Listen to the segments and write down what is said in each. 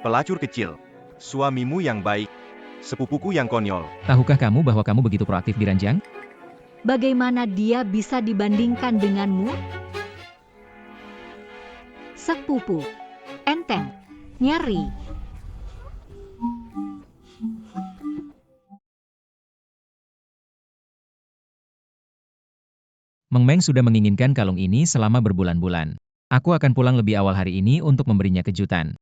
Pelacur kecil. Suamimu yang baik. Sepupuku yang konyol. Tahukah kamu bahwa kamu begitu proaktif di ranjang? Bagaimana dia bisa dibandingkan denganmu? Sepupu. Enteng. Nyeri. Meng Meng sudah menginginkan kalung ini selama berbulan-bulan. Aku akan pulang lebih awal hari ini untuk memberinya kejutan.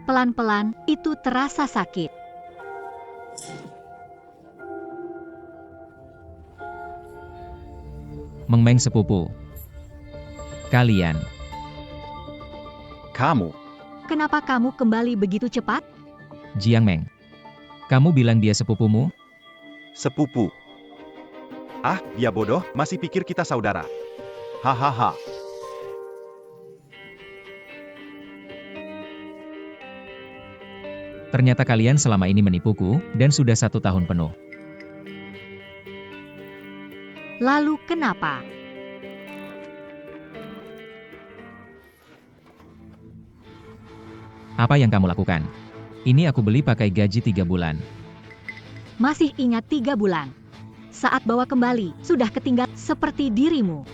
Pelan-pelan, itu terasa sakit. Meng Meng sepupu. Kalian. Kamu. Kenapa kamu kembali begitu cepat? Jiang Meng. Kamu bilang dia sepupumu? Sepupu. Ah, dia bodoh, masih pikir kita saudara. Hahaha. Ternyata kalian selama ini menipuku, dan sudah 1 tahun penuh. Lalu kenapa? Apa yang kamu lakukan? Ini aku beli pakai gaji 3 bulan. Masih ingat 3 bulan. Saat bawa kembali, sudah ketinggal seperti dirimu.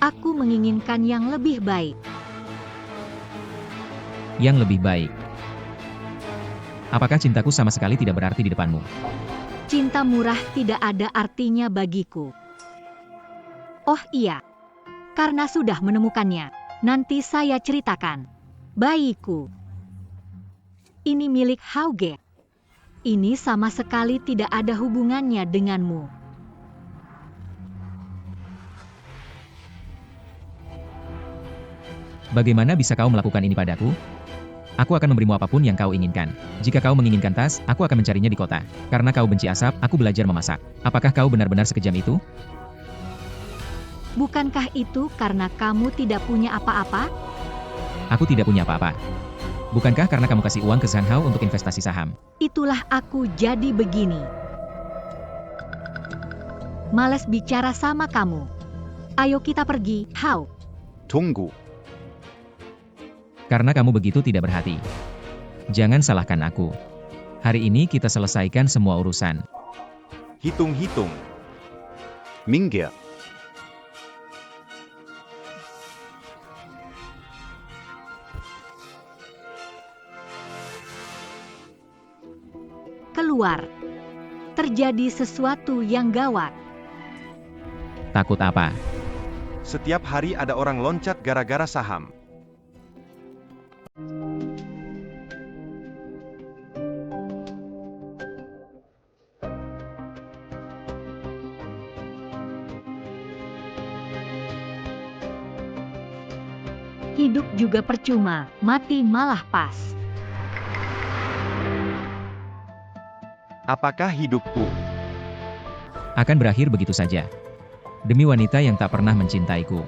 Aku menginginkan yang lebih baik. Yang lebih baik. Apakah cintaku sama sekali tidak berarti di depanmu? Cinta murah tidak ada artinya bagiku. Oh iya, karena sudah menemukannya. Nanti saya ceritakan. Bayiku. Ini milik Hauge. Ini sama sekali tidak ada hubungannya denganmu. Bagaimana bisa kau melakukan ini padaku? Aku akan memberimu apapun yang kau inginkan. Jika kau menginginkan tas, aku akan mencarinya di kota. Karena kau benci asap, aku belajar memasak. Apakah kau benar-benar sekejam itu? Bukankah itu karena kamu tidak punya apa-apa? Aku tidak punya apa-apa. Bukankah karena kamu kasih uang ke Zhang Hao untuk investasi saham? Itulah aku jadi begini. Males bicara sama kamu. Ayo kita pergi, Hao. Tunggu. Karena kamu begitu tidak berhati. Jangan salahkan aku. Hari ini kita selesaikan semua urusan. Hitung-hitung. Minggir. Keluar. Terjadi sesuatu yang gawat. Takut apa? Setiap hari ada orang loncat gara-gara saham. Hidup juga percuma, mati malah pas. Apakah hidupku? Akan berakhir begitu saja. Demi wanita yang tak pernah mencintaiku.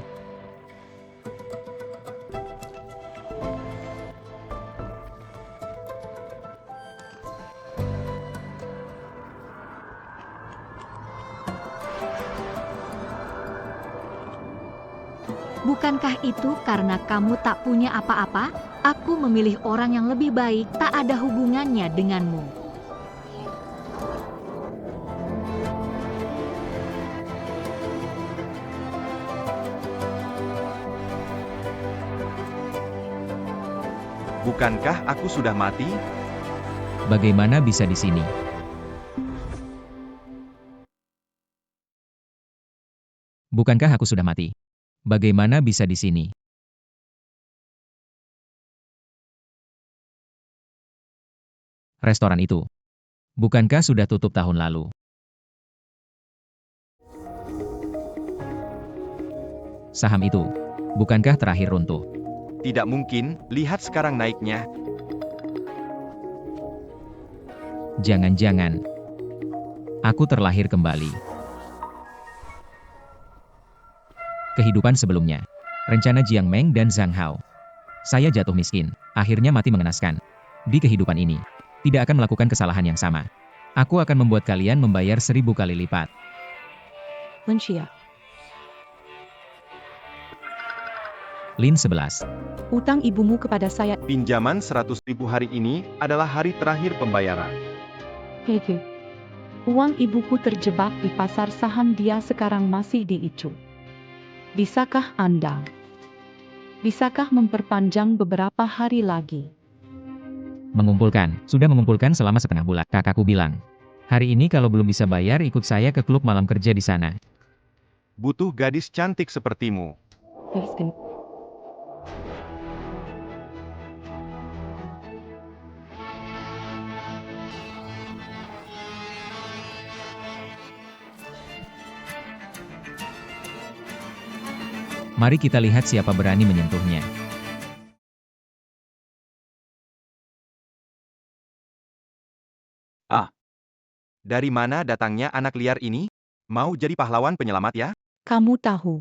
Bukankah itu karena kamu tak punya apa-apa? Aku memilih orang yang lebih baik, tak ada hubungannya denganmu. Bukankah aku sudah mati? Bagaimana bisa di sini? Bukankah aku sudah mati? Bagaimana bisa di sini? Restoran itu. Bukankah sudah tutup tahun lalu? Saham itu. Bukankah terakhir runtuh? Tidak mungkin, lihat sekarang naiknya. Jangan-jangan. Aku terlahir kembali. Kehidupan sebelumnya. Rencana Jiang Meng dan Zhang Hao. Saya jatuh miskin. Akhirnya mati mengenaskan. Di kehidupan ini. tidak akan melakukan kesalahan yang sama. Aku akan membuat kalian membayar 1000 kali lipat. Lincia. Lin 11. Utang ibumu kepada saya. Pinjaman 100.000 hari ini adalah hari terakhir pembayaran. Hehe. Uang ibuku terjebak di pasar saham, dia sekarang masih di ICU. Bisakah Anda? Bisakah memperpanjang beberapa hari lagi? Mengumpulkan. Sudah mengumpulkan selama setengah bulan. Kakakku bilang. Hari ini kalau belum bisa bayar, ikut saya ke klub malam kerja di sana. Butuh gadis cantik sepertimu. Listen. Mari kita lihat siapa berani menyentuhnya. Dari mana datangnya anak liar ini? Mau jadi pahlawan penyelamat ya? Kamu tahu.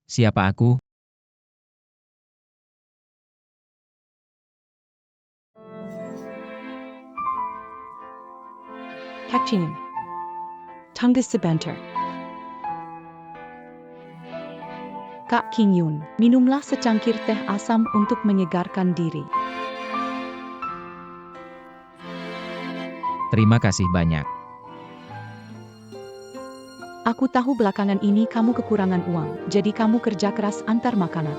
Siapa aku? Kakcinin. Tunggus sebentar. Kak King Yun, minumlah secangkir teh asam untuk menyegarkan diri. Terima kasih banyak. Aku tahu belakangan ini kamu kekurangan uang, jadi kamu kerja keras antar makanan.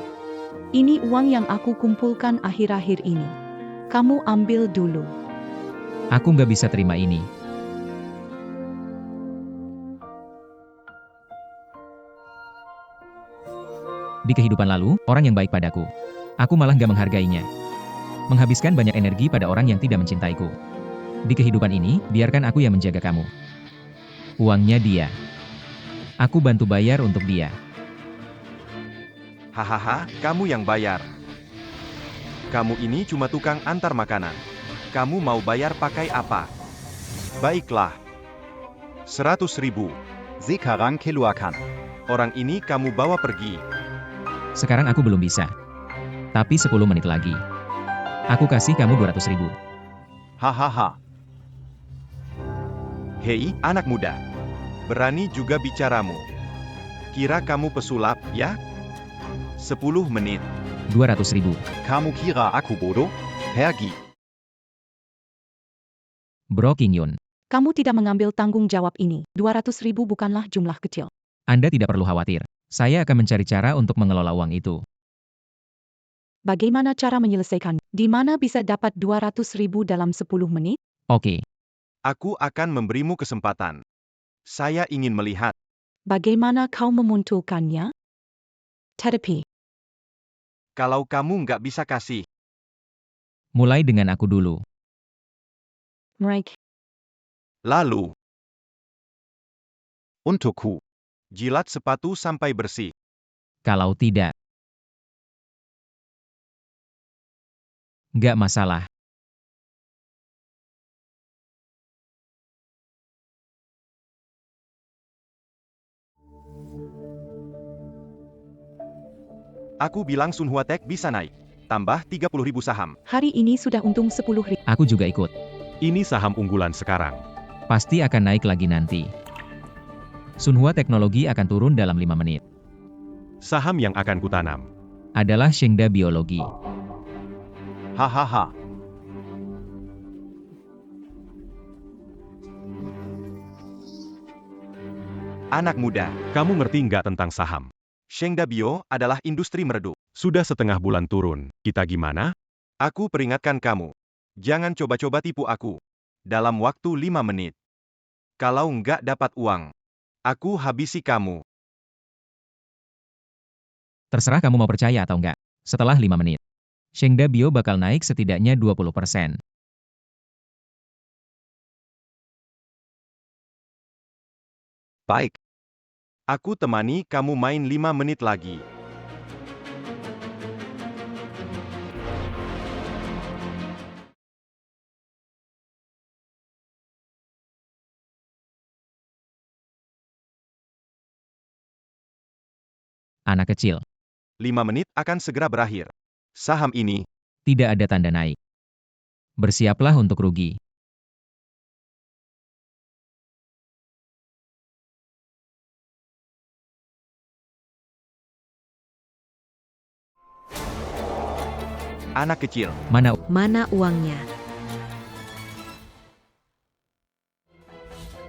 Ini uang yang aku kumpulkan akhir-akhir ini. Kamu ambil dulu. Aku nggak bisa terima ini. Di kehidupan lalu, orang yang baik padaku. Aku malah nggak menghargainya. Menghabiskan banyak energi pada orang yang tidak mencintaiku. Di kehidupan ini, biarkan aku yang menjaga kamu. Uangnya dia. Aku bantu bayar untuk dia. Hahaha, kamu yang bayar. Kamu ini cuma tukang antar makanan. Kamu mau bayar pakai apa? Baiklah. 100.000. Sekarang keluarkan. Orang ini kamu bawa pergi. Sekarang aku belum bisa. Tapi 10 menit lagi. Aku kasih kamu 200.000. Hahaha. Hei, anak muda. Berani juga bicaramu. Kira kamu pesulap, ya? 10 menit. 200.000. Kamu kira aku bodoh? Pergi. Bro King Yun. Kamu tidak mengambil tanggung jawab ini. 200.000 bukanlah jumlah kecil. Anda tidak perlu khawatir. Saya akan mencari cara untuk mengelola uang itu. Bagaimana cara menyelesaikan? Di mana bisa dapat 200.000 dalam 10 menit? Oke. Aku akan memberimu kesempatan. Saya ingin melihat. Bagaimana kau memunculkannya? Tetapi, Kalau kamu nggak bisa kasih. Mulai dengan aku dulu. mereka Lalu, Untukku. jilat sepatu sampai bersih. Kalau tidak, nggak masalah. Aku bilang Sun Huatek bisa naik. Tambah 30.000 saham. hari ini sudah untung 10.000. Aku juga ikut. Ini saham unggulan sekarang. Pasti akan naik lagi nanti. Sunhua Teknologi akan turun dalam 5 menit. Saham yang akan kutanam. Adalah Shengda Biologi. Hahaha. Anak muda, kamu ngerti nggak tentang saham? Shengda Bio adalah industri meredup. Sudah setengah bulan turun. Kita gimana? Aku peringatkan kamu. Jangan coba-coba tipu aku. Dalam waktu 5 menit. Kalau nggak dapat uang, aku habisi kamu. Terserah kamu mau percaya atau enggak. Setelah 5 menit, Shengda Bio bakal naik setidaknya 20%. Baik. Aku temani kamu main 5 menit lagi. Anak kecil. 5 menit akan segera berakhir. Saham ini, Tidak ada tanda naik. Bersiaplah untuk rugi. Anak kecil. Mana uangnya?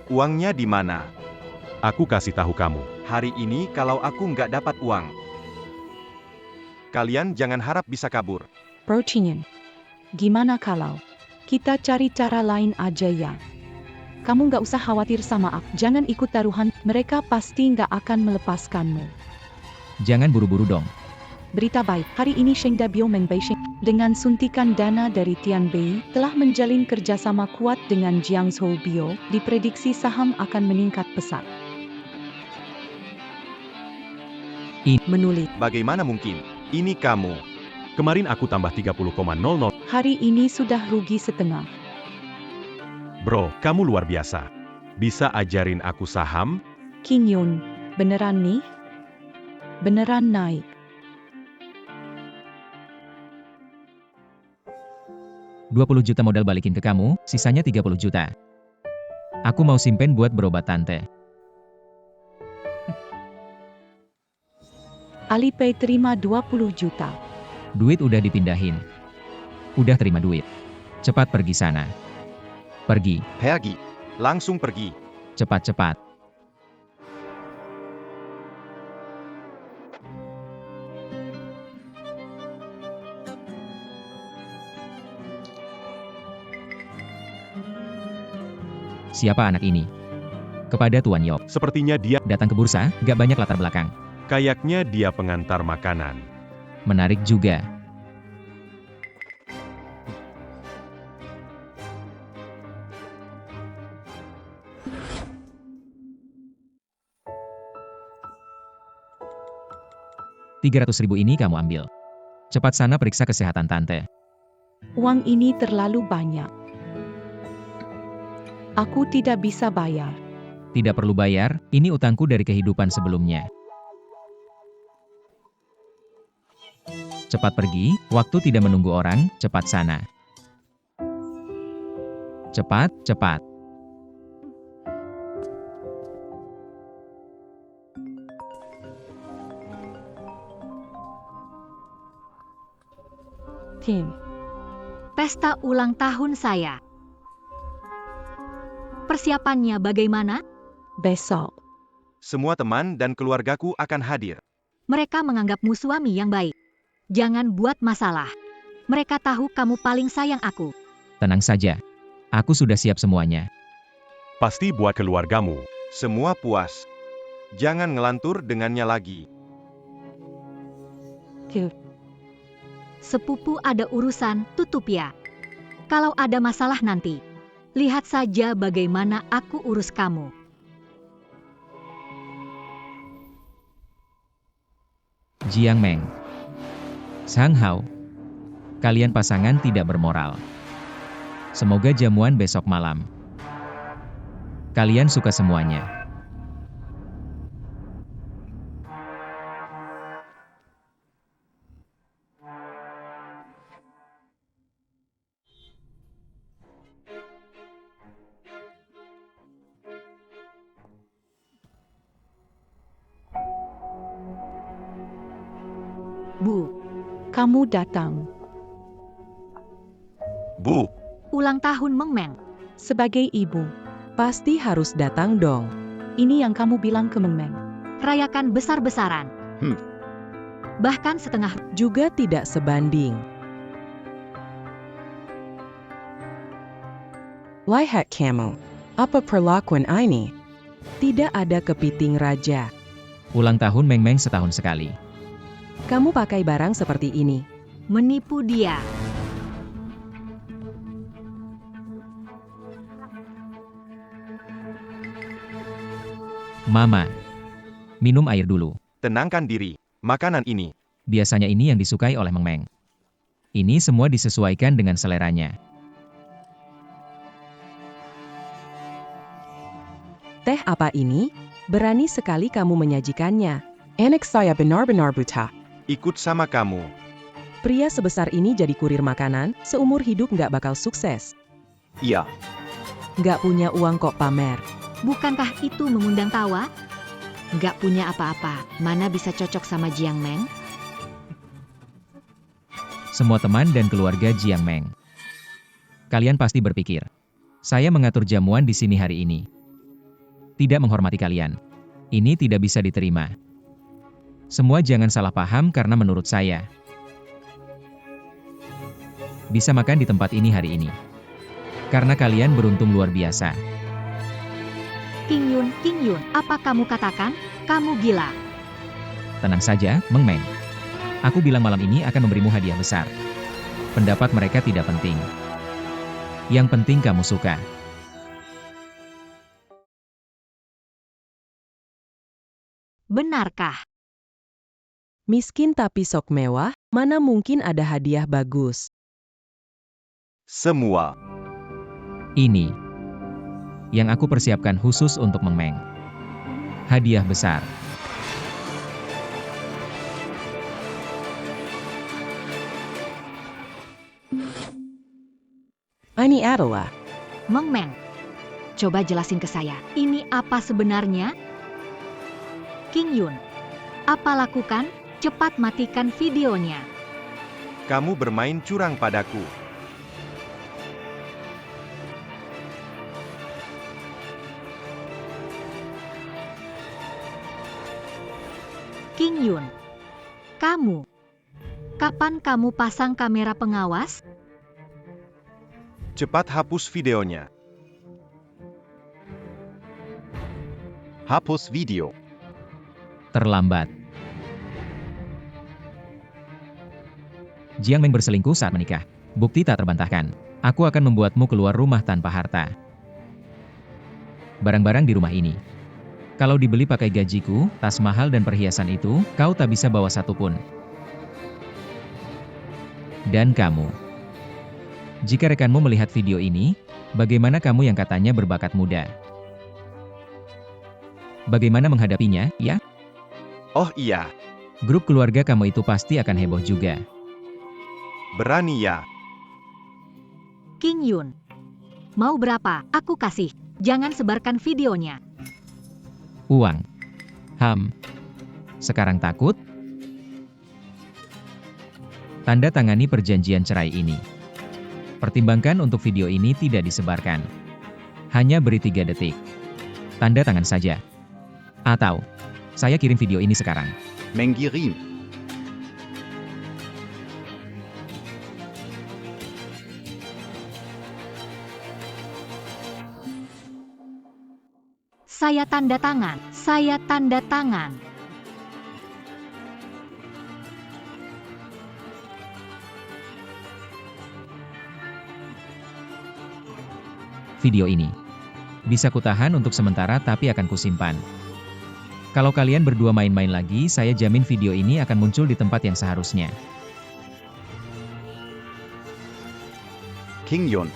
Uangnya di mana? Aku kasih tahu kamu. Hari ini kalau aku nggak dapat uang, Kalian jangan harap bisa kabur. Percinian. Gimana kalau kita cari cara lain aja ya? Kamu nggak usah khawatir sama aku. Jangan ikut taruhan, mereka pasti nggak akan melepaskanmu. Jangan buru-buru dong. Berita baik, hari ini Sheng Dabio Meng Bei Sheng dengan suntikan dana dari Tian Bei telah menjalin kerjasama kuat dengan Jiang Zhou Bio, diprediksi saham akan meningkat pesat. Menulis. Bagaimana mungkin? Ini kamu. Kemarin aku tambah 30,00. Hari ini sudah rugi setengah. Bro, kamu luar biasa. Bisa ajarin aku saham? King Yun, beneran nih? Beneran naik. 20 juta modal balikin ke kamu, sisanya 30 juta. Aku mau simpen buat berobat tante. Alipay terima 20 juta. Duit udah dipindahin. Udah terima duit. Cepat pergi sana. Pergi, pergi. Langsung pergi. cepat-cepat. Siapa anak ini? Kepada Tuan Yok. Sepertinya dia, Datang ke bursa, gak banyak latar belakang. kayaknya dia pengantar makanan. Menarik juga. $300.000 ini kamu ambil. Cepat sana periksa kesehatan tante. Uang ini terlalu banyak. Aku tidak bisa bayar. Tidak perlu bayar, ini utangku dari kehidupan sebelumnya. Cepat pergi, waktu tidak menunggu orang, cepat sana. Cepat, cepat. Tim, Pesta ulang tahun saya. Persiapannya bagaimana? besok. Semua teman dan keluargaku akan hadir. Mereka menganggapmu suami yang baik. Jangan buat masalah. Mereka tahu kamu paling sayang aku. Tenang saja. Aku sudah siap semuanya. Pasti buat keluargamu. Semua puas. Jangan ngelantur dengannya lagi. Tim, Sepupu ada urusan, tutup ya. Kalau ada masalah nanti, lihat saja bagaimana aku urus kamu. Jiang Meng. Sang Hao. Kalian pasangan tidak bermoral. Semoga jamuan besok malam. Kalian suka semuanya. Bu, kamu datang. Bu, ulang tahun Meng Meng. Sebagai ibu, Pasti harus datang dong. ini yang kamu bilang ke Meng Meng. Rayakan besar-besaran. Bahkan setengah. Juga tidak sebanding. Lihat kamu. Apa perlakuan ini? Tidak ada kepiting raja. Ulang tahun Meng Meng setahun sekali. Kamu pakai barang seperti ini. Menipu dia. Mama. Minum air dulu. tenangkan diri. Makanan ini. Biasanya ini yang disukai oleh Meng Meng. Ini semua disesuaikan dengan seleranya. Teh apa ini? Berani sekali kamu menyajikannya. Anak saya benar-benar buta. Ikut sama kamu. Pria sebesar ini jadi kurir makanan, seumur hidup nggak bakal sukses. Iya. Nggak punya uang kok pamer. Bukankah itu mengundang tawa? Nggak punya apa-apa, mana bisa cocok sama Jiang Meng? semua teman dan keluarga Jiang Meng. Kalian pasti berpikir, saya mengatur jamuan di sini hari ini. Tidak menghormati kalian. Ini tidak bisa diterima. Semua jangan salah paham karena menurut saya, bisa makan di tempat ini hari ini. Karena kalian beruntung luar biasa. King Yun, apa kamu katakan? Kamu gila. Tenang saja, Meng Meng. Aku bilang malam ini akan memberimu hadiah besar. Pendapat mereka tidak penting. Yang penting kamu suka. Benarkah? Miskin tapi sok mewah, mana mungkin ada hadiah bagus. Semua. Ini yang aku persiapkan khusus untuk Meng Meng. Hadiah besar. Ini adalah Meng Meng, coba jelasin ke saya, ini apa sebenarnya? King Yun, apa lakukan? Cepat matikan videonya. Kamu bermain curang padaku. King Yun, kapan kamu pasang kamera pengawas? Cepat hapus videonya. Hapus video. Terlambat. Jiang Meng berselingkuh saat menikah. Bukti tak terbantahkan. Aku akan membuatmu keluar rumah tanpa harta. Barang-barang di rumah ini, kalau dibeli pakai gajiku, tas mahal dan perhiasan itu, kau tak bisa bawa satupun. Dan kamu. Jika rekanmu melihat video ini, bagaimana kamu yang katanya berbakat muda? Bagaimana menghadapinya, ya? Oh iya, Grup keluarga kamu itu pasti akan heboh juga. berani ya. King Yun, mau berapa? Aku kasih. Jangan sebarkan videonya. Uang. Sekarang takut? Tanda tangani perjanjian cerai ini. Pertimbangkan untuk video ini tidak disebarkan. Hanya beri 3 detik. Tanda tangan saja. Atau, saya kirim video ini sekarang. Mengirim. Saya tanda tangan. Saya tanda tangan. Video ini bisa kutahan untuk sementara tapi akan kusimpan. Kalau kalian berdua main-main lagi, saya jamin video ini akan muncul di tempat yang seharusnya. King Yun.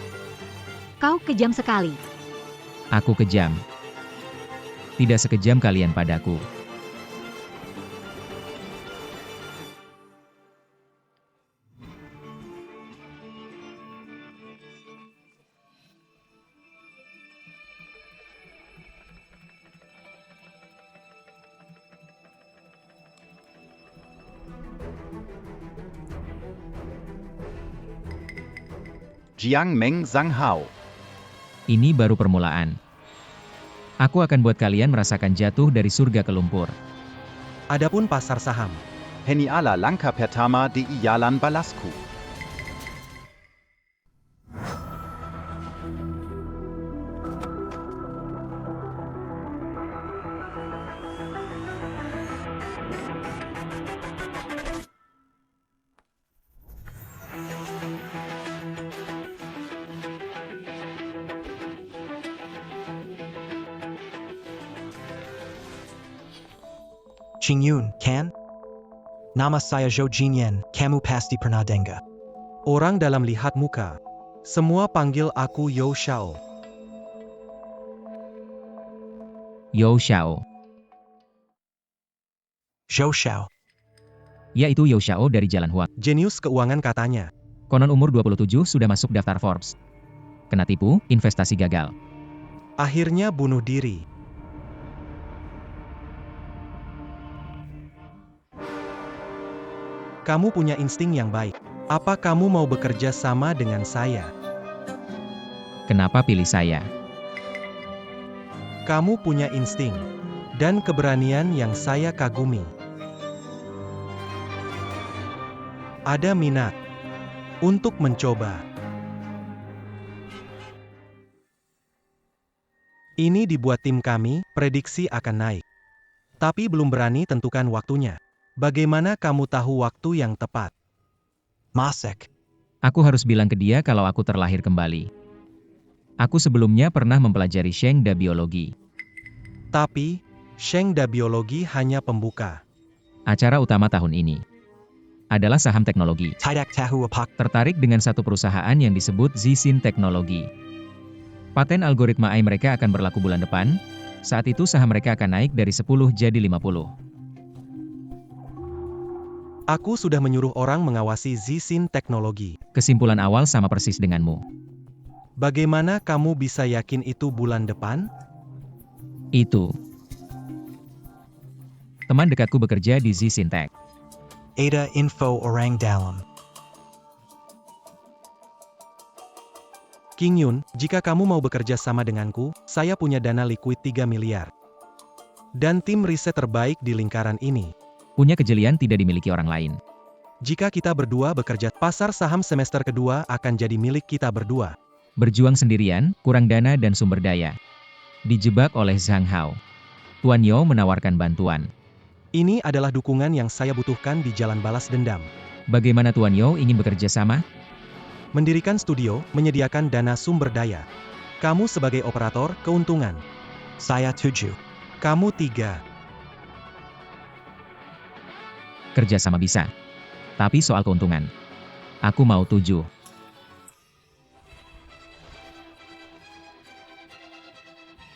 Kau kejam sekali. Aku kejam. Tidak sekejam kalian padaku. Jiang Meng Zhang Hao. Ini baru permulaan. Aku akan buat kalian merasakan jatuh dari surga ke lumpur. Adapun pasar saham, Heniala langkah pertama di Jalan Balasku. Ching Yun, kan? Nama saya Zhou Jinyan, kamu pasti pernah dengar. Orang dalam lihat muka. Semua panggil aku Yo Xiao. Yo Xiao. Zhou Xiao. Yaitu Yo Xiao dari Jalan Huang. Jenius keuangan katanya. Konon umur 27 sudah masuk daftar Forbes. Kena tipu, investasi gagal. Akhirnya bunuh diri. Kamu punya insting yang baik. Apa kamu mau bekerja sama dengan saya? Kenapa pilih saya? Kamu punya insting dan keberanian yang saya kagumi. Ada minat untuk mencoba. Ini dibuat tim kami, prediksi akan naik. Tapi belum berani tentukan waktunya. Bagaimana kamu tahu waktu yang tepat? Masek. Aku harus bilang ke dia kalau aku terlahir kembali. Aku sebelumnya pernah mempelajari Shengda biologi. Tapi, Shengda biologi hanya pembuka. Acara utama tahun ini adalah saham teknologi. Tidak tahu apa. Tertarik dengan satu perusahaan yang disebut Zixin Teknologi. Paten algoritma AI mereka akan berlaku bulan depan. Saat itu saham mereka akan naik dari 10 jadi 50. Aku sudah menyuruh orang mengawasi Zixin Teknologi. Kesimpulan awal sama persis denganmu. Bagaimana kamu bisa yakin itu bulan depan? Itu. Teman dekatku bekerja di Zixin Tech. Ada info orang dalam. King Yun, jika kamu mau bekerja sama denganku, saya punya dana liquid 3 miliar. Dan tim riset terbaik di lingkaran ini. Punya kejelian tidak dimiliki orang lain. Jika kita berdua bekerja, pasar saham semester kedua akan jadi milik kita berdua. Berjuang sendirian, kurang dana dan sumber daya. Dijebak oleh Zhang Hao. Tuan Yao menawarkan bantuan. Ini adalah dukungan yang saya butuhkan di jalan balas dendam. Bagaimana Tuan Yao ingin bekerja sama? Mendirikan studio, menyediakan dana sumber daya. Kamu sebagai operator, keuntungan. Saya 7. Kamu 3. Kerja sama bisa. Tapi soal keuntungan. Aku mau 7.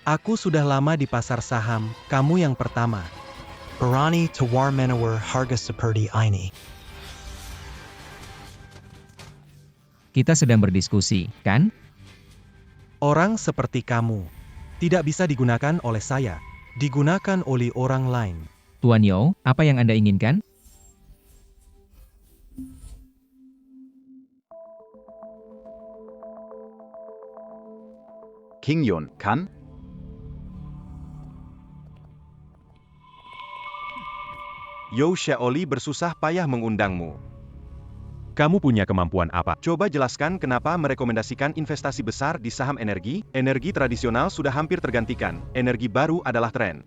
Aku sudah lama di pasar saham, kamu yang pertama. Berani tawar menawar harga seperti ini. Kita sedang berdiskusi, kan? Orang seperti kamu tidak bisa digunakan oleh saya, digunakan oleh orang lain. Tuan Yao, apa yang Anda inginkan? King Yun, kan? Yo Shaoli bersusah payah mengundangmu. Kamu punya kemampuan apa? Coba jelaskan kenapa merekomendasikan investasi besar di saham energi? Energi tradisional sudah hampir tergantikan, energi baru adalah tren.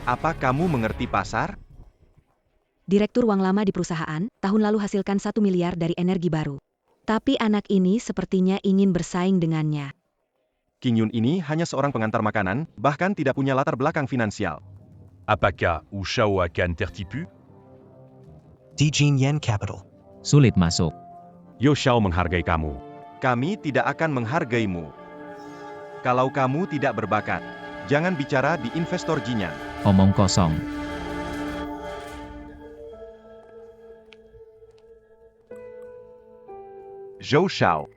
Apa kamu mengerti pasar? Direktur uang lama di perusahaan, tahun lalu hasilkan 1 miliar dari energi baru. Tapi anak ini sepertinya ingin bersaing dengannya. King Yun ini hanya seorang pengantar makanan, bahkan tidak punya latar belakang finansial. Apakah Wu Shao akan tertipu? Dijin Yen Capital. Sulit masuk. Yo Xiao menghargai kamu. Kami tidak akan menghargaimu. Kalau kamu tidak berbakat, jangan bicara di investor Jinyan. Omong kosong. Zhou Xiao.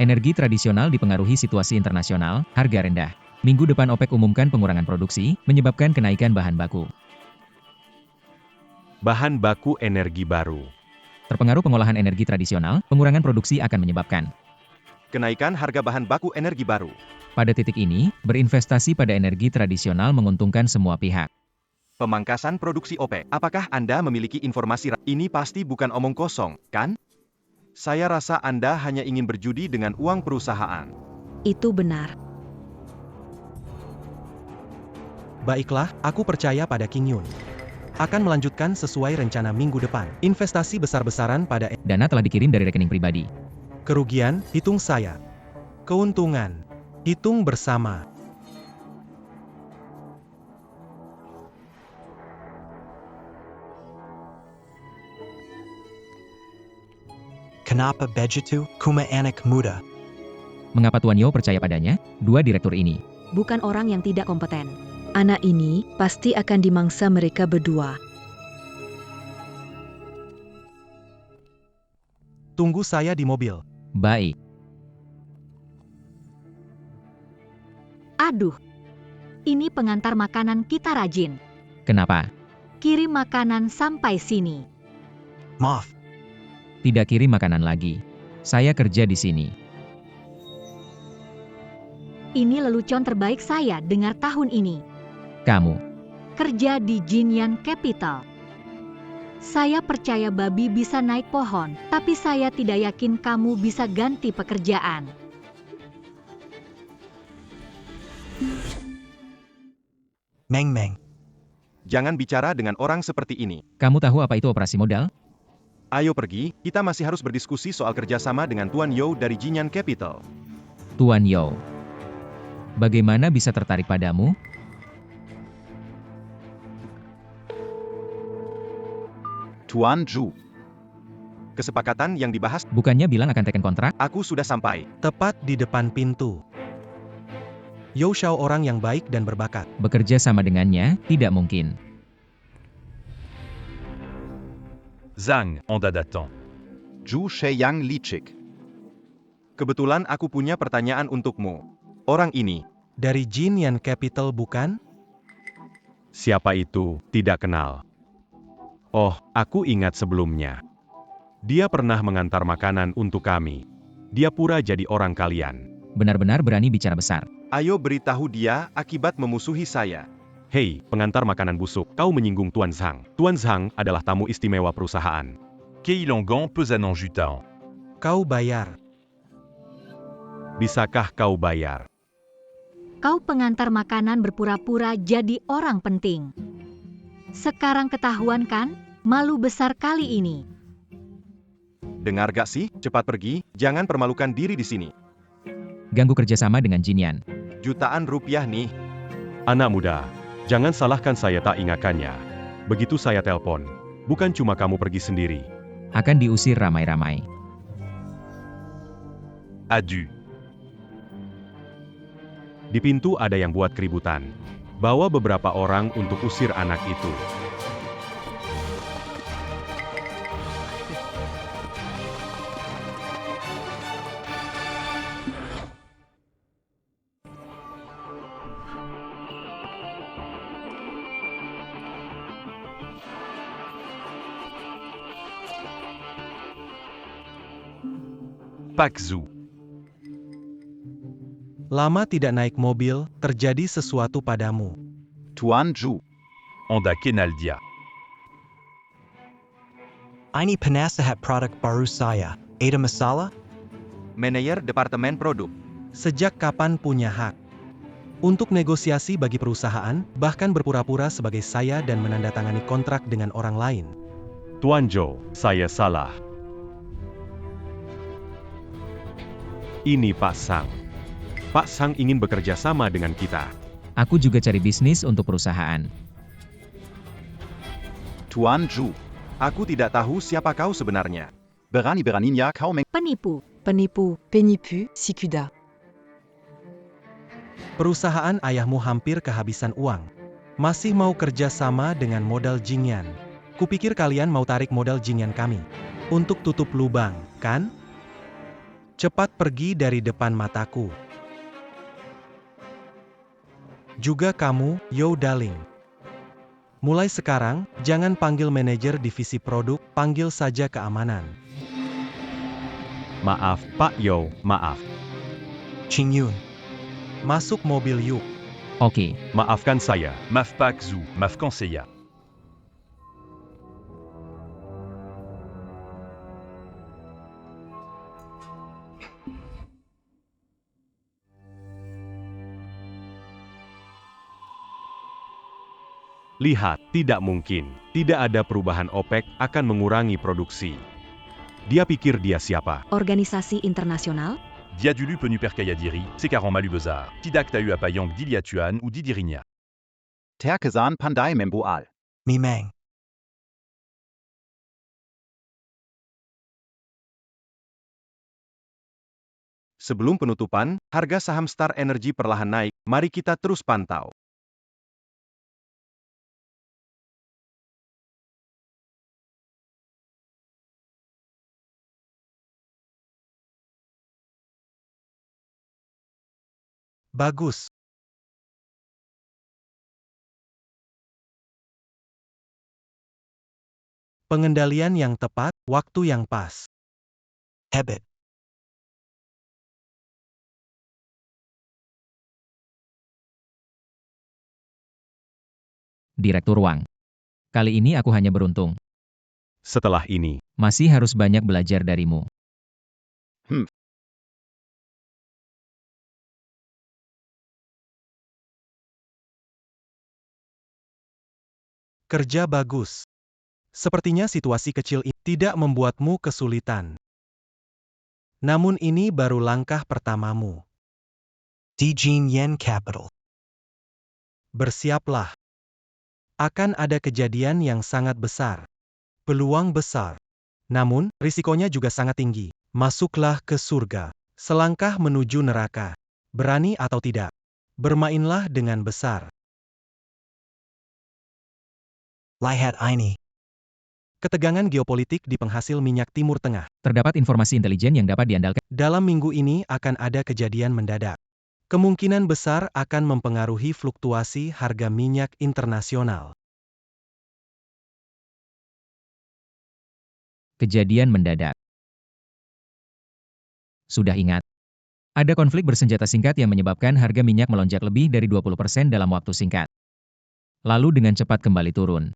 Energi tradisional dipengaruhi situasi internasional, harga rendah. Minggu depan OPEC umumkan pengurangan produksi, menyebabkan kenaikan bahan baku. Bahan baku energi baru. Terpengaruh pengolahan energi tradisional, pengurangan produksi akan menyebabkan Kenaikan harga bahan baku energi baru. pada titik ini, berinvestasi pada energi tradisional menguntungkan semua pihak. Pemangkasan produksi OPEC. Apakah Anda memiliki informasi? Ini pasti bukan omong kosong, kan? Saya rasa Anda hanya ingin berjudi dengan uang perusahaan. Itu benar. Baiklah, aku percaya pada King Yun. Akan melanjutkan sesuai rencana minggu depan. Investasi besar-besaran pada Dana telah dikirim dari rekening pribadi. kerugian, hitung saya. Keuntungan, hitung bersama. Kenapa begitu? Kuma anak muda. Mengapa Tuan Yao percaya padanya? Dua direktur ini. Bukan orang yang tidak kompeten. Anak ini pasti akan dimangsa mereka berdua. Tunggu saya di mobil. Baik. Aduh, ini pengantar makanan kita rajin. Kenapa? Kirim makanan sampai sini. Maaf, Tidak kirim makanan lagi. Saya kerja di sini. Ini lelucon terbaik saya dengar tahun ini. Kamu. Kerja di Jinyan Capital. Saya percaya babi bisa naik pohon, tapi saya tidak yakin kamu bisa ganti pekerjaan. Meng Meng. Jangan bicara dengan orang seperti ini. Kamu tahu apa itu operasi modal? Ayo pergi, kita masih harus berdiskusi soal kerjasama dengan Tuan Yo dari Jinyan Capital. Tuan Yo. Bagaimana bisa tertarik padamu? Tuan Zhu. Kesepakatan yang dibahas, Bukannya bilang akan teken kontrak? aku sudah sampai. Tepat di depan pintu. Yo Xiao orang yang baik dan berbakat. Bekerja sama dengannya, tidak mungkin. Zhang, Anda datant. Zhu Sheyang Lichik. Kebetulan aku punya pertanyaan untukmu. Orang ini, Dari Jinyan Capital bukan? siapa itu? Tidak kenal. Oh, aku ingat sebelumnya. Dia pernah mengantar makanan untuk kami. Dia pura jadi orang kalian. Benar-benar berani bicara besar. Ayo beritahu dia akibat memusuhi saya. Hei, pengantar makanan busuk, kau menyinggung Tuan Zhang. Tuan Zhang adalah tamu istimewa perusahaan. Keilangan Pesanan Jutan. Kau bayar. Bisakah kau bayar? Kau pengantar makanan berpura-pura jadi orang penting. Sekarang ketahuan kan, malu besar kali ini. Dengar gak sih? Cepat pergi, jangan permalukan diri di sini. Ganggu kerjasama dengan Jinyan. Jutaan rupiah nih. Anak muda, jangan salahkan saya tak ingatkannya. Begitu saya telpon, bukan cuma kamu pergi sendiri. Akan diusir ramai-ramai. Adu. Di pintu ada yang buat keributan. Bawa beberapa orang untuk usir anak itu. Pak Zhu. Lama tidak naik mobil, terjadi sesuatu padamu. Tuan Zhu. Anda kenal dia. Ini penasehat produk baru saya. Ada masalah? Manajer Departemen Produk. Sejak kapan punya hak? Untuk negosiasi bagi perusahaan, bahkan berpura-pura sebagai saya dan menandatangani kontrak dengan orang lain. Tuan Zhou, saya salah. Ini Pak Sang. Pak Sang ingin bekerja sama dengan kita. Aku juga cari bisnis untuk perusahaan. Tuan Zhu. Aku tidak tahu siapa kau sebenarnya. Berani-beraninya kau Penipu. Penipu, penipu, sikuda. Perusahaan ayahmu hampir kehabisan uang. Masih mau kerja sama dengan modal Jinyan. Kupikir kalian mau tarik modal Jinyan kami. Untuk tutup lubang, kan? Cepat pergi dari depan mataku. Juga kamu, Yo Darling. Mulai sekarang, jangan panggil manajer divisi produk, panggil saja keamanan. Maaf, Pak Yo, maaf. Ching Yun. Masuk mobil yuk. Oke. Maafkan saya. Maf Pak Zhu, Maf Kanseya. Lihat, tidak mungkin. Tidak ada perubahan OPEC akan mengurangi produksi. Dia pikir dia siapa? Organisasi internasional? Diadulu Penu Perkaya Diri, Sekaran Malu Bezar, Tidak Tahu Apa Yang Diliatuan ou Didirinya. Terkesan pandai membual. Mimeng. Sebelum penutupan, harga saham Star Energy perlahan naik. Mari kita terus pantau. Bagus. Pengendalian yang tepat, waktu yang pas. Habit. Direktur Wang. Kali ini aku hanya beruntung. Setelah ini, Masih harus banyak belajar darimu. Kerja bagus. Sepertinya situasi kecil ini tidak membuatmu kesulitan. Namun ini baru langkah pertamamu. Dijin Yen Capital. Bersiaplah. Akan ada kejadian yang sangat besar. Peluang besar. Namun, risikonya juga sangat tinggi. Masuklah ke surga. Selangkah menuju neraka. Berani atau tidak? Bermainlah dengan besar. Lihat ini. Ketegangan geopolitik di penghasil minyak Timur Tengah. Terdapat informasi intelijen yang dapat diandalkan. Dalam minggu ini akan ada kejadian mendadak. Kemungkinan besar akan mempengaruhi fluktuasi harga minyak internasional. Kejadian mendadak. Sudah ingat. Ada konflik bersenjata singkat yang menyebabkan harga minyak melonjak lebih dari 20% dalam waktu singkat. Lalu dengan cepat kembali turun.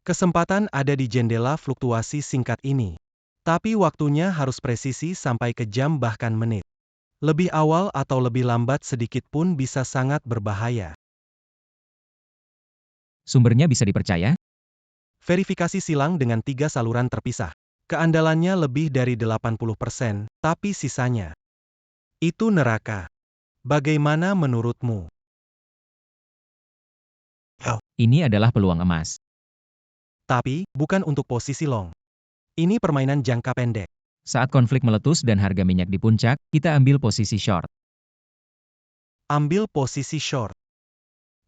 Kesempatan ada di jendela fluktuasi singkat ini. Tapi waktunya harus presisi sampai ke jam bahkan menit. Lebih awal atau lebih lambat sedikit pun bisa sangat berbahaya. Sumbernya bisa dipercaya? Verifikasi silang dengan 3 saluran terpisah. Keandalannya lebih dari 80%, tapi sisanya. Itu neraka. Bagaimana menurutmu? Ini adalah peluang emas. Tapi, bukan untuk posisi long. Ini permainan jangka pendek. Saat konflik meletus dan harga minyak di puncak, kita ambil posisi short. Ambil posisi short.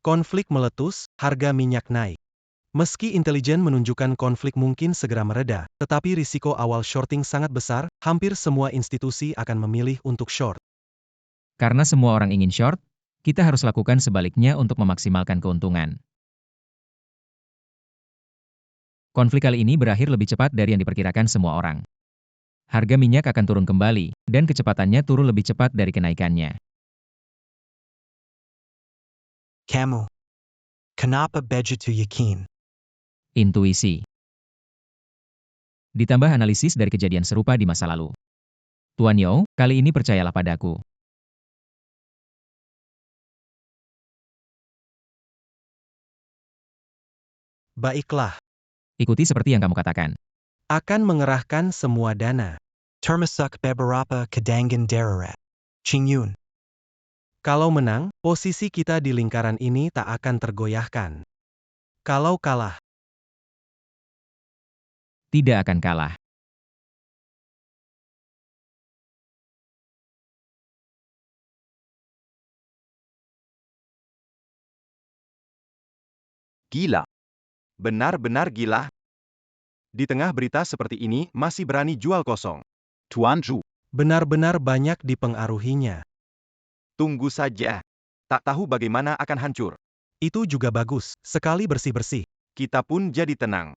Konflik meletus, harga minyak naik. Meski intelijen menunjukkan konflik mungkin segera mereda, tetapi risiko awal shorting sangat besar, hampir semua institusi akan memilih untuk short. Karena semua orang ingin short, kita harus lakukan sebaliknya untuk memaksimalkan keuntungan. Konflik kali ini berakhir lebih cepat dari yang diperkirakan semua orang. Harga minyak akan turun kembali, dan kecepatannya turun lebih cepat dari kenaikannya. Kamu. Kenapa begitu yakin? Intuisi. Ditambah analisis dari kejadian serupa di masa lalu. Tuan Yo, kali ini percayalah padaku. Baiklah. Ikuti seperti yang kamu katakan. Akan mengerahkan semua dana. Termasuk beberapa cadangan darurat. Qingyun. Kalau menang, posisi kita di lingkaran ini tak akan tergoyahkan. Kalau kalah, Tidak akan kalah. gila. Benar-benar gila. Di tengah berita seperti ini, masih berani jual kosong. Tuan Zhu. benar-benar banyak dipengaruhinya. Tunggu saja. Tak tahu bagaimana akan hancur. Itu juga bagus, sekali bersih-bersih. Kita pun jadi tenang.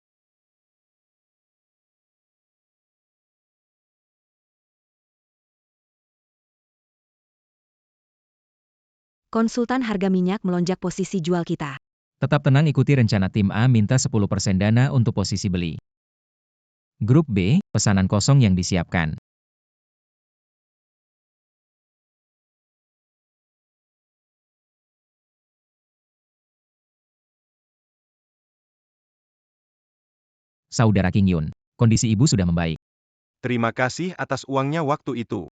Konsultan harga minyak melonjak posisi jual kita. Tetap tenang, ikuti rencana tim A minta 10% dana untuk posisi beli. Grup B, pesanan kosong yang disiapkan. Saudara King Yun, kondisi ibu sudah membaik. Terima kasih atas uangnya waktu itu.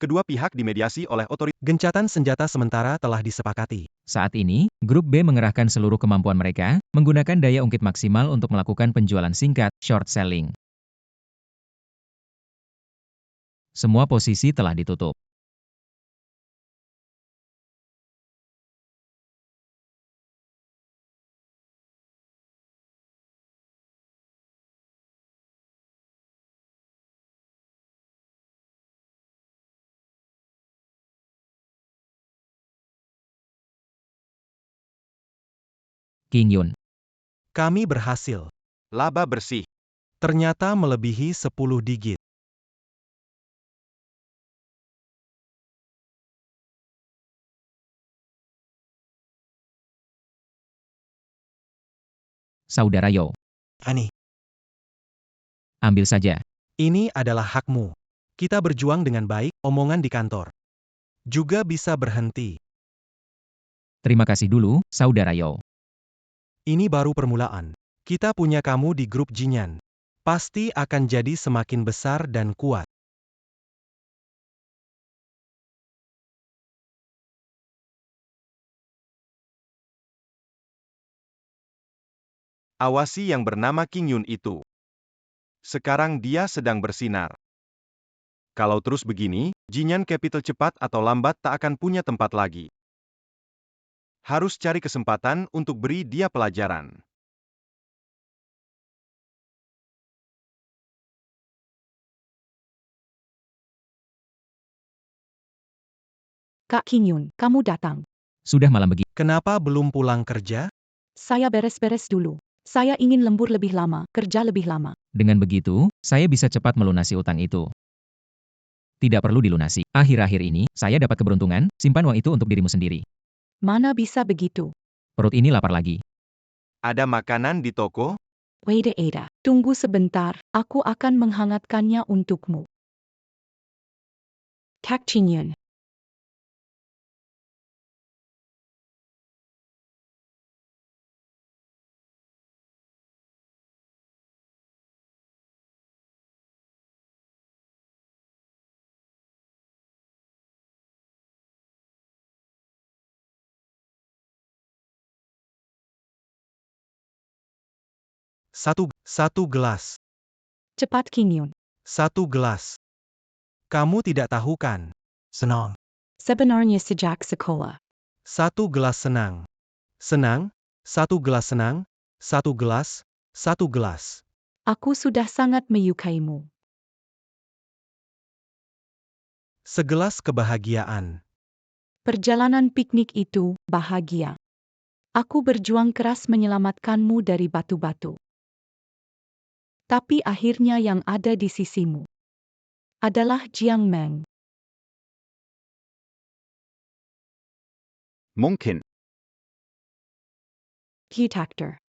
Kedua pihak dimediasi oleh otoritas. Gencatan senjata sementara telah disepakati. Saat ini, Grup B mengerahkan seluruh kemampuan mereka, menggunakan daya ungkit maksimal untuk melakukan penjualan singkat, short selling. Semua posisi telah ditutup. King Yun. Kami berhasil. Laba bersih. Ternyata melebihi 10 digit. Saudara Yo. Ani, Ambil saja. ini adalah hakmu. Kita berjuang dengan baik, omongan di kantor. Juga bisa berhenti. Terima kasih dulu, Saudara Yo. Ini baru permulaan. Kita punya kamu di grup Jinyan. Pasti akan jadi semakin besar dan kuat. Awasi yang bernama King Yun itu. Sekarang dia sedang bersinar. Kalau terus begini, Jinyan Capital cepat atau lambat tak akan punya tempat lagi. Harus cari kesempatan untuk beri dia pelajaran. Kak King Yun, kamu datang. Sudah malam begini. Kenapa belum pulang kerja? Saya beres-beres dulu. Saya ingin lembur lebih lama, kerja lebih lama. Dengan begitu, saya bisa cepat melunasi utang itu. Tidak perlu dilunasi. Akhir-akhir ini, saya dapat keberuntungan, simpan uang itu untuk dirimu sendiri. Mana bisa begitu? Perut ini lapar lagi. Ada makanan di toko? Wait, Ada. Tunggu sebentar, aku akan menghangatkannya untukmu. Kak King Yun. Satu gelas. Cepat King Yun. 1 gelas. Kamu tidak tahu kan? Senang. Sebenarnya sejak sekolah. 1 gelas senang. Senang? 1 gelas senang? 1 gelas? 1 gelas. Aku sudah sangat menyukaimu. Segelas kebahagiaan. Perjalanan piknik itu bahagia. Aku berjuang keras menyelamatkanmu dari batu-batu. Tapi akhirnya yang ada di sisimu adalah Jiang Meng. Mungkin. Detector.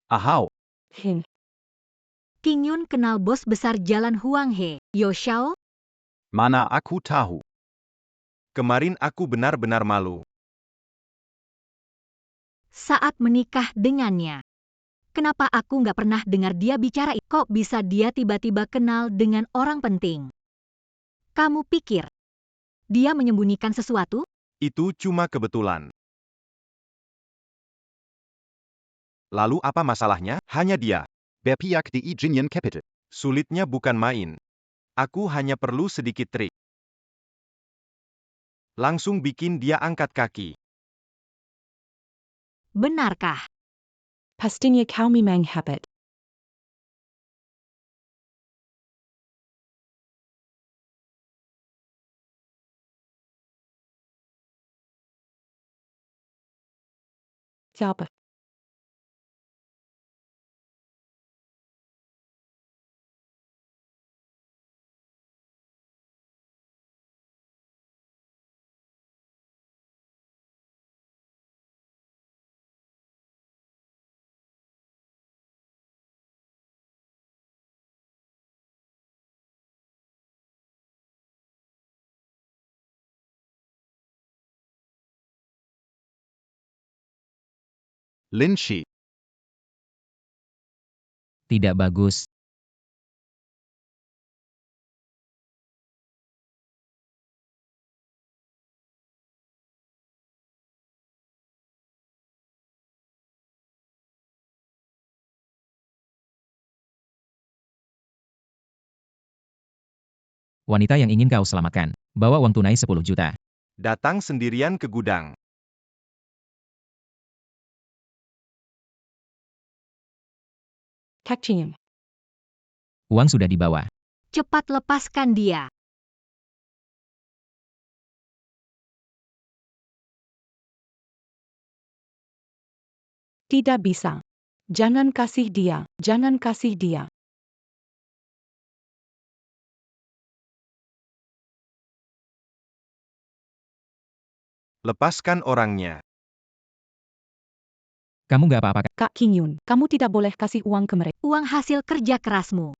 Ahau. Hin. King Yun kenal bos besar Jalan Huang He, Yo Xiao? Mana aku tahu. Kemarin aku benar-benar malu. Saat menikah dengannya. Kenapa aku nggak pernah dengar dia bicara? Kok bisa dia tiba-tiba kenal dengan orang penting? Kamu pikir dia menyembunyikan sesuatu? Itu cuma kebetulan. Lalu apa masalahnya? Hanya dia. Berpihak di Jinyan Capital. Sulitnya bukan main. Aku hanya perlu sedikit trik. Langsung bikin dia angkat kaki. Benarkah? Pastinya kau memang hebat. Siapa? Lin Shi. Tidak bagus. Wanita yang ingin kau selamatkan. Bawa uang tunai 10 juta. Datang sendirian ke gudang. Kak King Yun. Uang sudah dibawa. Cepat lepaskan dia. Tidak bisa. Jangan kasih dia, jangan kasih dia. Lepaskan orangnya. Kamu gak apa-apa kan? Kak Kingyun, kamu tidak boleh kasih uang ke mereka. Uang hasil kerja kerasmu.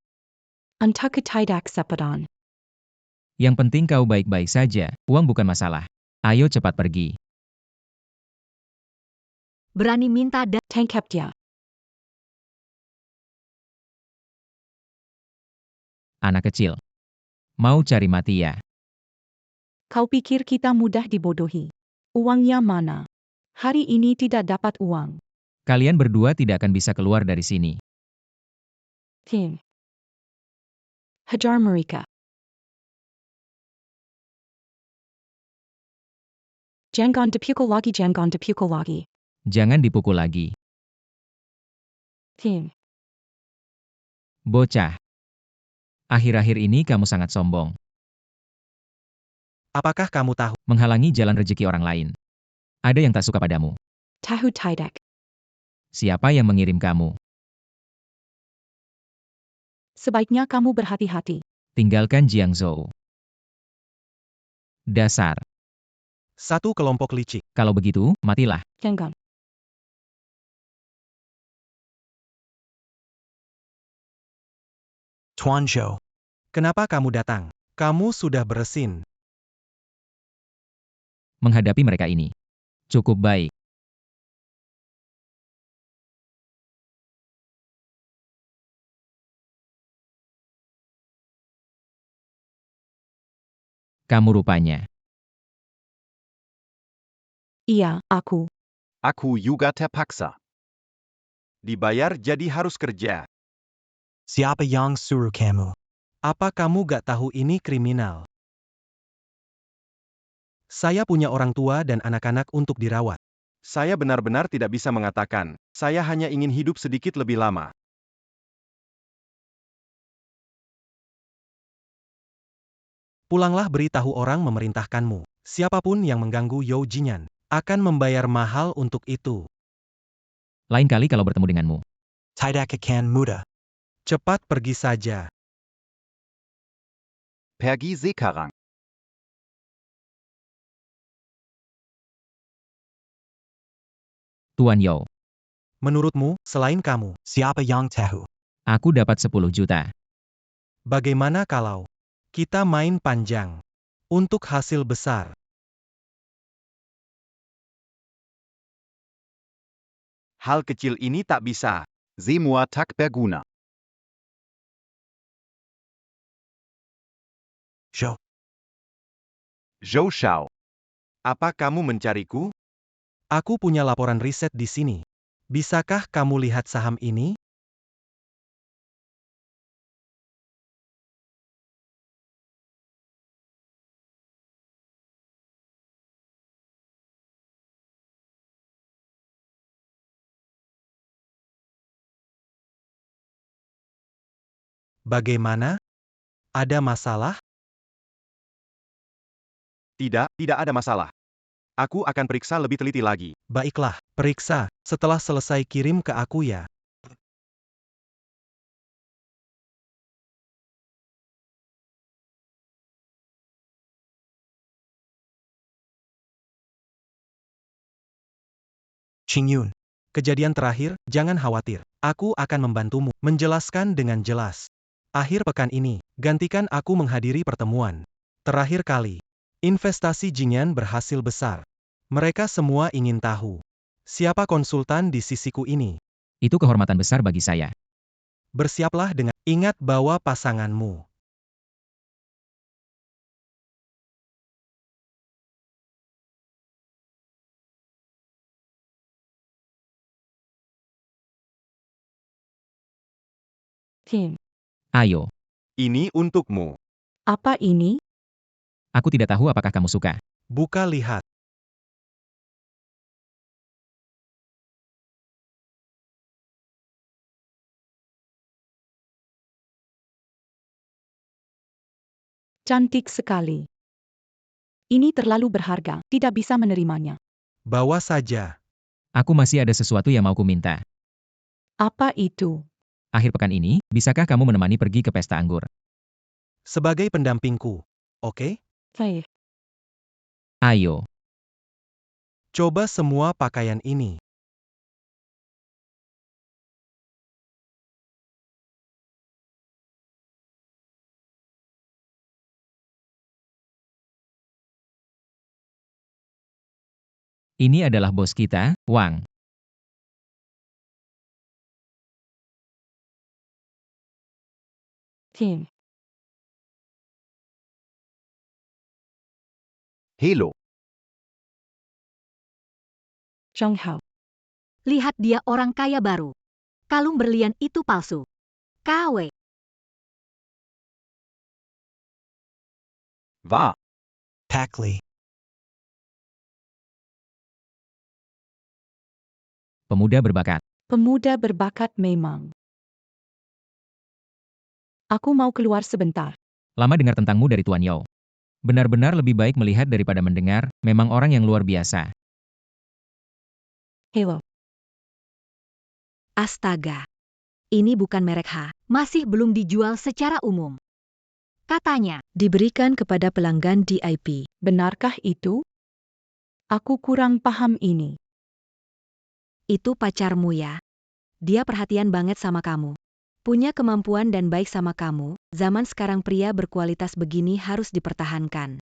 Antaku tidak sepadan. Yang penting kau baik-baik saja. Uang bukan masalah. Ayo cepat pergi. Berani minta dan Tangkap dia. Anak kecil. Mau cari mati ya? Kau pikir kita mudah dibodohi? Uangnya mana? Hari ini tidak dapat uang. Kalian berdua tidak akan bisa keluar dari sini. Tim. Hajar mereka. Jangan dipukul lagi, jangan dipukul lagi. Jangan dipukul lagi. Tim. Bocah. Akhir-akhir ini kamu sangat sombong. Apakah kamu tahu? Menghalangi jalan rezeki orang lain. Ada yang tak suka padamu. Tahu tidak. Siapa yang mengirim kamu? Sebaiknya kamu berhati-hati. Tinggalkan Jiangzhou. Dasar. Satu kelompok licik. Kalau begitu, matilah. Jangan. Tuan Zhou. Kenapa kamu datang? Kamu sudah beresin. Menghadapi mereka ini. Cukup baik. Kamu rupanya. Iya, aku. Aku juga terpaksa. Dibayar jadi harus kerja. Siapa yang suruh kamu? Apa kamu gak tahu ini kriminal? Saya punya orang tua dan anak-anak untuk dirawat. Saya benar-benar tidak bisa mengatakan. Saya hanya ingin hidup sedikit lebih lama. Pulanglah beritahu orang memerintahkanmu. Siapapun yang mengganggu Yao Jinyan akan membayar mahal untuk itu. Lain kali kalau bertemu denganmu. Tidak akan mudah. Cepat pergi saja. Pergi sekarang. Tuan Yao. Menurutmu, selain kamu, siapa yang tahu? Aku dapat 10 juta. Bagaimana kalau kita main panjang untuk hasil besar? Hal kecil ini tak bisa. Semua tak berguna. Zhou. Zhou Shao. Apa kamu mencariku? Aku punya laporan riset di sini. Bisakah kamu lihat saham ini? Bagaimana? Ada masalah? Tidak, tidak ada masalah. Aku akan periksa lebih teliti lagi. Baiklah, periksa. Setelah selesai kirim ke aku ya. Qingyun. Kejadian terakhir, jangan khawatir. Aku akan membantumu menjelaskan dengan jelas. Akhir pekan ini, gantikan aku menghadiri pertemuan. Terakhir kali, investasi Jinyan berhasil besar. Mereka semua ingin tahu. Siapa konsultan di sisiku ini? Itu kehormatan besar bagi saya. Bersiaplah dengan ingat bawa pasanganmu. Tim. Ayo. Ini untukmu. Apa ini? Aku tidak tahu apakah kamu suka. Buka lihat. Cantik sekali. Ini terlalu berharga, tidak bisa menerimanya. Bawa saja. Aku masih ada sesuatu yang mau ku minta. Apa itu? Akhir pekan ini, bisakah kamu menemani pergi ke pesta anggur? Sebagai pendampingku. Oke? Baik. Ayo. Coba semua pakaian ini. Ini adalah bos kita, Wang. Tim. Helo. Zhang Hao. Lihat dia orang kaya baru. Kalung berlian itu palsu. KW. Wahr. Takli. Pemuda berbakat. Pemuda berbakat memang. Aku mau keluar sebentar. Lama dengar tentangmu dari Tuan Yao. Benar-benar lebih baik melihat daripada mendengar, memang orang yang luar biasa. Halo. Astaga. Ini bukan merek H. Masih belum dijual secara umum. Katanya, Diberikan kepada pelanggan DIP. Benarkah itu? Aku kurang paham ini. itu pacarmu ya. Dia perhatian banget sama kamu. Punya kemampuan dan baik sama kamu. Zaman sekarang pria berkualitas begini harus dipertahankan.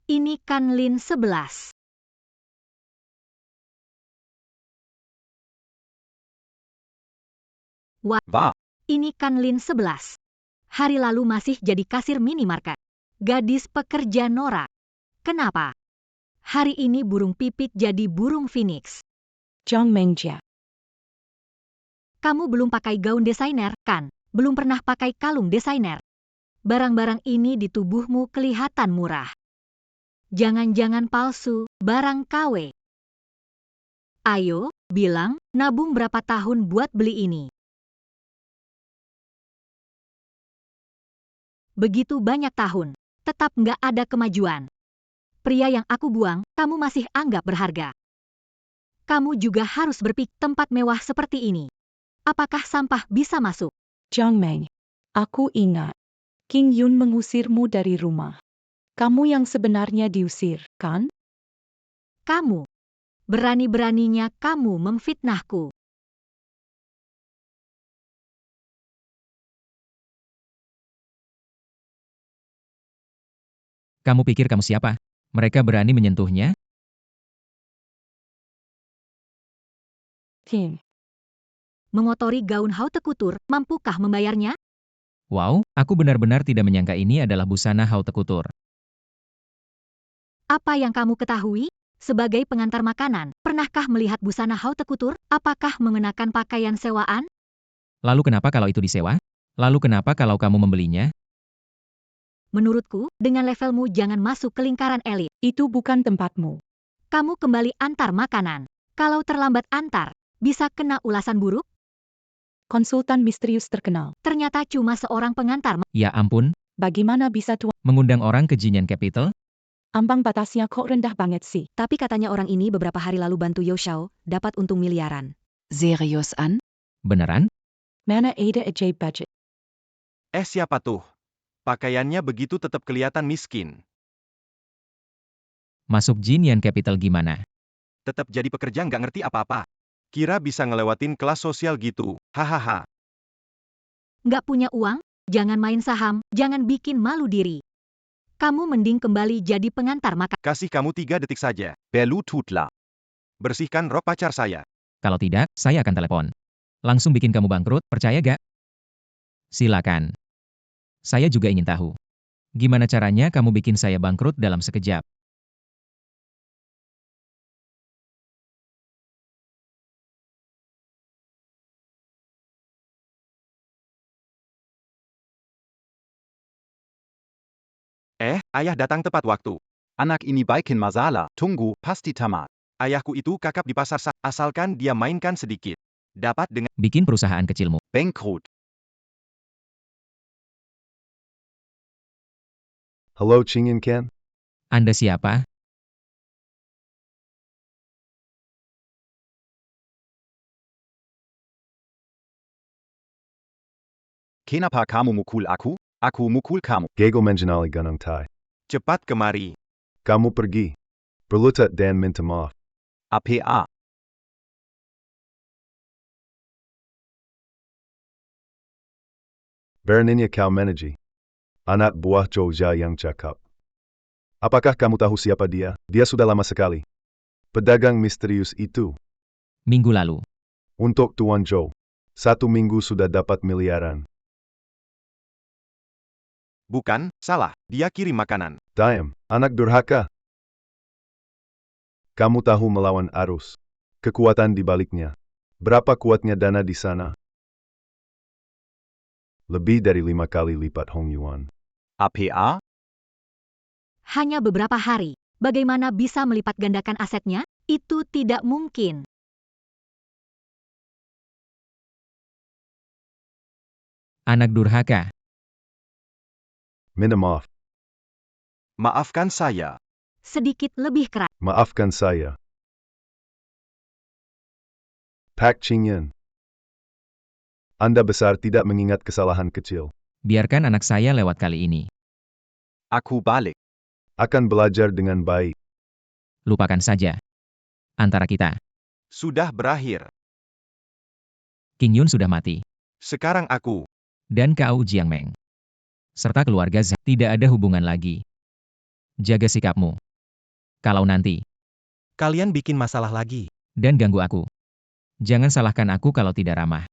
Ini kan Lin 11. Wahr. Ini kan Lin 11. Hari lalu masih jadi kasir minimarket. Gadis pekerja norak. Kenapa? Hari ini burung pipit jadi burung phoenix. Zhang Mengjia. Kamu belum pakai gaun desainer, kan? Belum pernah pakai kalung desainer. Barang-barang ini di tubuhmu kelihatan murah. Jangan-jangan palsu, barang KW. Ayo, bilang, nabung berapa tahun buat beli ini. Begitu banyak tahun, tetap nggak ada kemajuan. Pria yang aku buang, kamu masih anggap berharga. Kamu juga harus berpikir tempat mewah seperti ini. Apakah sampah bisa masuk? Zhang Meng. Aku ingat. King Yun mengusirmu dari rumah. Kamu yang sebenarnya diusir, kan? Kamu. Berani-beraninya kamu memfitnahku. Kamu pikir kamu siapa? Mereka berani menyentuhnya? Tim. Mengotori gaun haute couture, mampukah membayarnya? Wow, aku benar-benar tidak menyangka ini adalah busana haute couture. Apa yang kamu ketahui? Sebagai pengantar makanan, pernahkah melihat busana haute couture? Apakah mengenakan pakaian sewaan? Lalu kenapa kalau itu disewa? Lalu kenapa kalau kamu membelinya? Menurutku, dengan levelmu jangan masuk ke lingkaran elit. Itu bukan tempatmu. Kamu kembali antar makanan. Kalau terlambat antar, bisa kena ulasan buruk? Konsultan misterius terkenal. Ternyata cuma seorang pengantar. Ya ampun, Bagaimana bisa tuan? mengundang orang ke Jinyan Capital? Ambang batasnya kok rendah banget sih. Tapi katanya orang ini beberapa hari lalu bantu Yo Shao, dapat untung miliaran. Serius an? Beneran? Mana ada ajaib budget. Siapa tuh? Pakaiannya begitu tetap kelihatan miskin. Masuk Jinyan Capital gimana? Tetap jadi pekerja nggak ngerti apa-apa. Kira bisa ngelewatin kelas sosial gitu. Hahaha. Nggak punya uang? Jangan main saham, jangan bikin malu diri. Kamu mending kembali jadi pengantar makanan. Kasih kamu 3 detik saja. Berlu tutla. Bersihkan rok pacar saya. Kalau tidak, saya akan telepon. Langsung bikin kamu bangkrut, percaya gak? Silakan. Saya juga ingin tahu. Gimana caranya kamu bikin saya bangkrut dalam sekejap? Ayah datang tepat waktu. Anak ini baikin masala, tunggu, pasti tamat. Ayahku itu kakap di pasar asalkan dia mainkan sedikit. Dapat dengan Bikin perusahaan kecilmu. Bankrut. Hello, Chingyun Ken? Anda siapa? Kenapa kamu mukul aku? Aku mukul kamu. Gego mengenali gunung tai. Cepat kemari. Kamu pergi. Berlutut dan minta maaf. APA. Beraninya kau meneji. Anak buah Jogja yang cakap. Apakah kamu tahu siapa dia? Dia sudah lama sekali. Pedagang misterius itu. Minggu lalu. Untuk Tuan Joe. 1 minggu sudah dapat miliaran. Bukan, salah. Dia kirim makanan. Diam, anak durhaka. Kamu tahu melawan arus. Kekuatan di baliknya. Berapa kuatnya dana di sana? Lebih dari 5 kali lipat Hong Yuan. APA? Hanya beberapa hari. Bagaimana bisa melipat gandakan asetnya? Itu tidak mungkin. Anak durhaka. Minta maaf. Maafkan saya. Sedikit lebih keras. Maafkan saya. Pak Chingyun. Anda besar tidak mengingat kesalahan kecil. Biarkan anak saya lewat kali ini. Aku balik. Akan belajar dengan baik. Lupakan saja. Antara kita. Sudah berakhir. King Yun sudah mati. Sekarang aku. Dan kau Jiang Meng. Serta keluarga Zhang. Tidak ada hubungan lagi. Jaga sikapmu. Kalau nanti. Kalian bikin masalah lagi. Dan ganggu aku. Jangan salahkan aku kalau tidak ramah.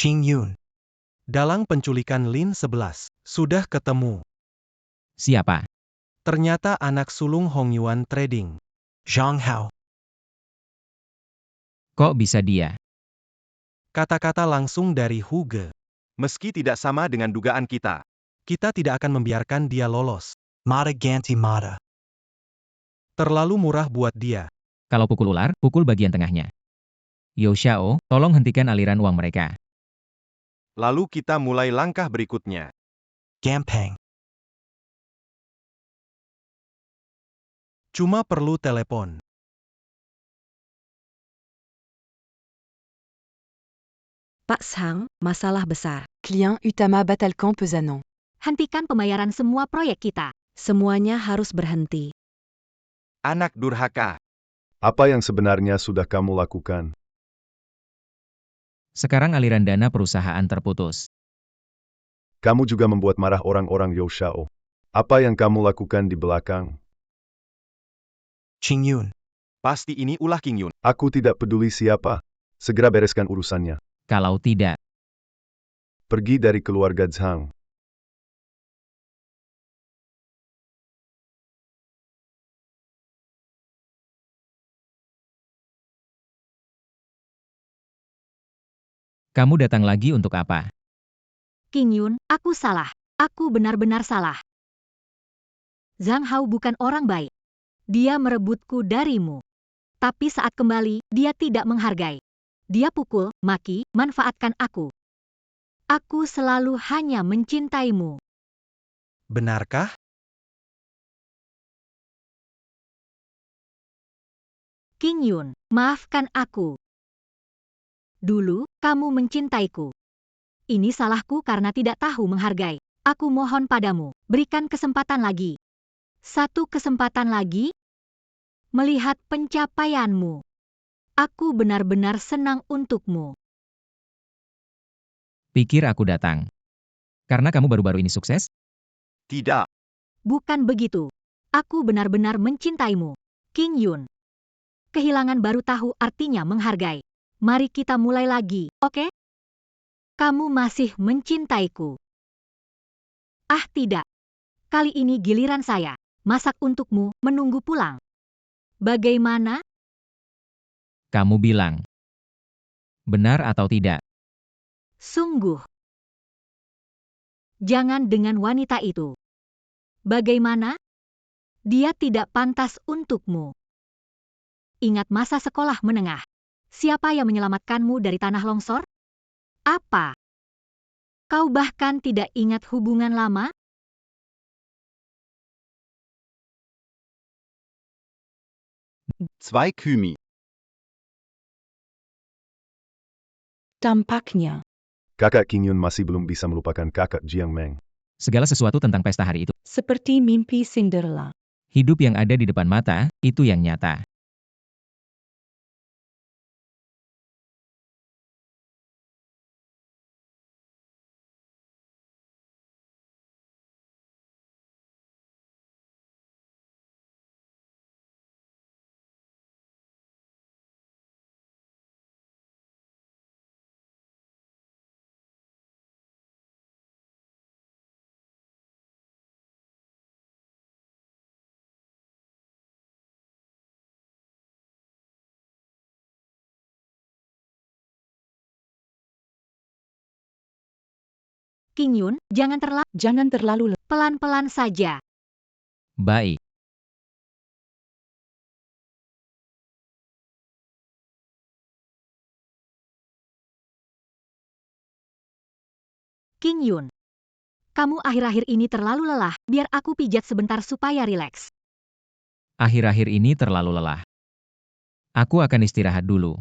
Chingyun. Dalang penculikan Lin 11. Sudah ketemu. Siapa? Ternyata anak sulung Hong Yuan Trading. Zhang Hao. Kok bisa dia? Kata-kata langsung dari Huge. Meski tidak sama dengan dugaan kita. Kita tidak akan membiarkan dia lolos. Mata ganti mata. Terlalu murah buat dia. Kalau pukul ular, pukul bagian tengahnya. Yo Xiao, tolong hentikan aliran uang mereka. Lalu kita mulai langkah berikutnya. Gampang. Cuma perlu telepon. Pak Sang, masalah besar. Client Utama Batalkan Pesanan. Hentikan pembayaran semua proyek kita. Semuanya harus berhenti. Anak durhaka. Apa yang sebenarnya sudah kamu lakukan? Sekarang aliran dana perusahaan terputus. Kamu juga membuat marah orang-orang Yo Xiao. Apa yang kamu lakukan di belakang? Chingyun. Pasti ini ulah King Yun. Aku tidak peduli siapa. Segera bereskan urusannya. Kalau tidak, Pergi dari keluarga Zhang. kamu datang lagi untuk apa? King Yun, aku salah. Aku benar-benar salah. Zhang Hao bukan orang baik. Dia merebutku darimu. Tapi saat kembali, dia tidak menghargai. Dia pukul, maki, manfaatkan aku. Aku selalu hanya mencintaimu. Benarkah? King Yun, maafkan aku. Dulu, kamu mencintaiku. Ini salahku karena tidak tahu menghargai. Aku mohon padamu, berikan kesempatan lagi. 1 kesempatan lagi? Melihat pencapaianmu. Aku benar-benar senang untukmu. Pikir aku datang. Karena kamu baru-baru ini sukses? Tidak. Bukan begitu. Aku benar-benar mencintaimu. King Yun. Kehilangan baru tahu artinya menghargai. Mari kita mulai lagi, oke? Kamu masih mencintaiku. Ah tidak. Kali ini giliran saya. Masak untukmu, menunggu pulang. Bagaimana? Kamu bilang. Benar atau tidak? Sungguh. Jangan dengan wanita itu. Bagaimana? Dia tidak pantas untukmu. Ingat masa sekolah menengah. Siapa yang menyelamatkanmu dari tanah longsor? Apa? Kau bahkan tidak ingat hubungan lama? Zwei Kymi. Tampaknya, Kakak King Yun masih belum bisa melupakan kakak Jiang Meng. Segala sesuatu tentang pesta hari itu. seperti mimpi Cinderella. Hidup yang ada di depan mata, itu yang nyata. King Yun, jangan Jangan terlalu pelan-pelan saja. Baik. King Yun. Kamu akhir-akhir ini terlalu lelah, biar aku pijat sebentar supaya rileks. Akhir-akhir ini terlalu lelah. Aku akan istirahat dulu.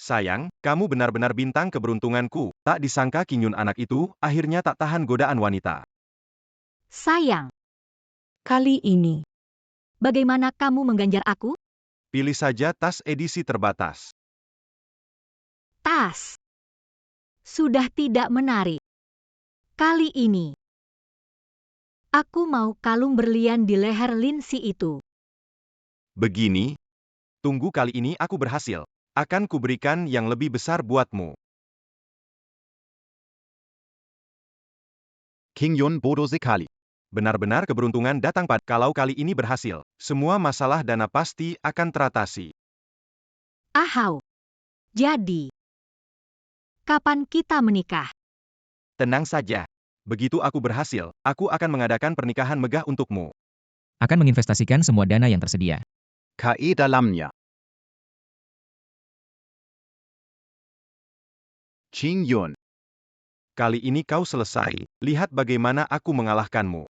Sayang, kamu benar-benar bintang keberuntunganku. Tak disangka King Yun anak itu, akhirnya tak tahan godaan wanita. Sayang, kali ini. bagaimana kamu mengganjar aku? Pilih saja tas edisi terbatas. Tas. Sudah tidak menarik. Kali ini. Aku mau kalung berlian di leher Lindsay itu. Begini. Tunggu kali ini aku berhasil. Akan kuberikan yang lebih besar buatmu. King Yun bodoh sekali. Benar-benar keberuntungan datang pada kalau kali ini berhasil. Semua masalah dana pasti akan teratasi. Ahau. Jadi. Kapan kita menikah? Tenang saja. Begitu aku berhasil, aku akan mengadakan pernikahan megah untukmu. Akan menginvestasikan semua dana yang tersedia. KE dalamnya. King Yun. Kali ini kau selesai. Lihat bagaimana aku mengalahkanmu.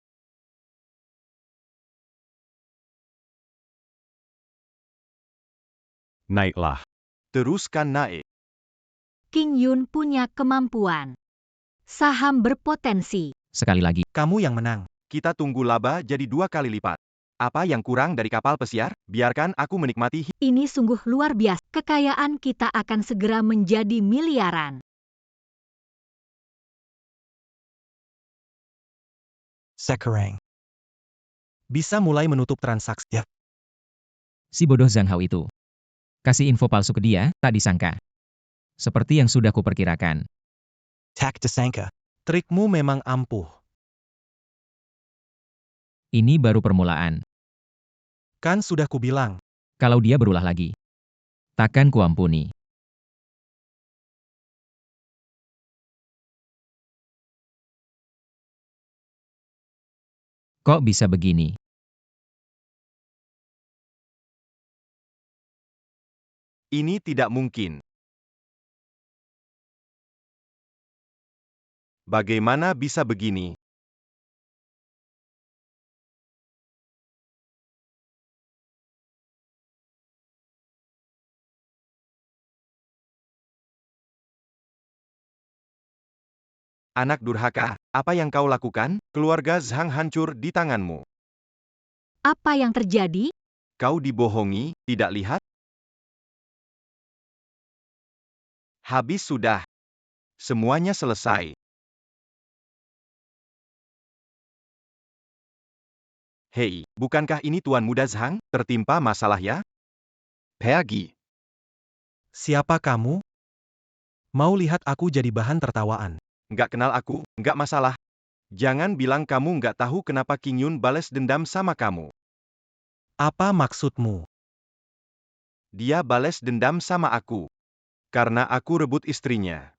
Naiklah. Teruskan naik. King Yun punya kemampuan. Saham berpotensi. Sekali lagi. Kamu yang menang. Kita tunggu laba jadi 2 kali lipat. Apa yang kurang dari kapal pesiar? Biarkan aku menikmati. Ini sungguh luar biasa. Kekayaan kita akan segera menjadi miliaran. Sekarang. Bisa mulai menutup transaksi. Ya. Si bodoh Zhang Hao itu. Kasih info palsu ke dia, tak disangka. Seperti yang sudah kuperkirakan. Tak disangka. Trikmu memang ampuh. Ini baru permulaan. Kan sudah kubilang. Kalau dia berulah lagi, takkan kuampuni. Kok bisa begini? Ini tidak mungkin. Bagaimana bisa begini? Anak durhaka, apa yang kau lakukan? Keluarga Zhang hancur di tanganmu. Apa yang terjadi? Kau dibohongi, tidak lihat? Habis sudah. Semuanya selesai. Hei, bukankah ini Tuan Muda Zhang, tertimpa masalah ya? Pergi. Siapa kamu? Mau lihat aku jadi bahan tertawaan? Nggak kenal aku, nggak masalah. Jangan bilang kamu nggak tahu kenapa King Yun balas dendam sama kamu. Apa maksudmu? Dia balas dendam sama aku. Karena aku rebut istrinya.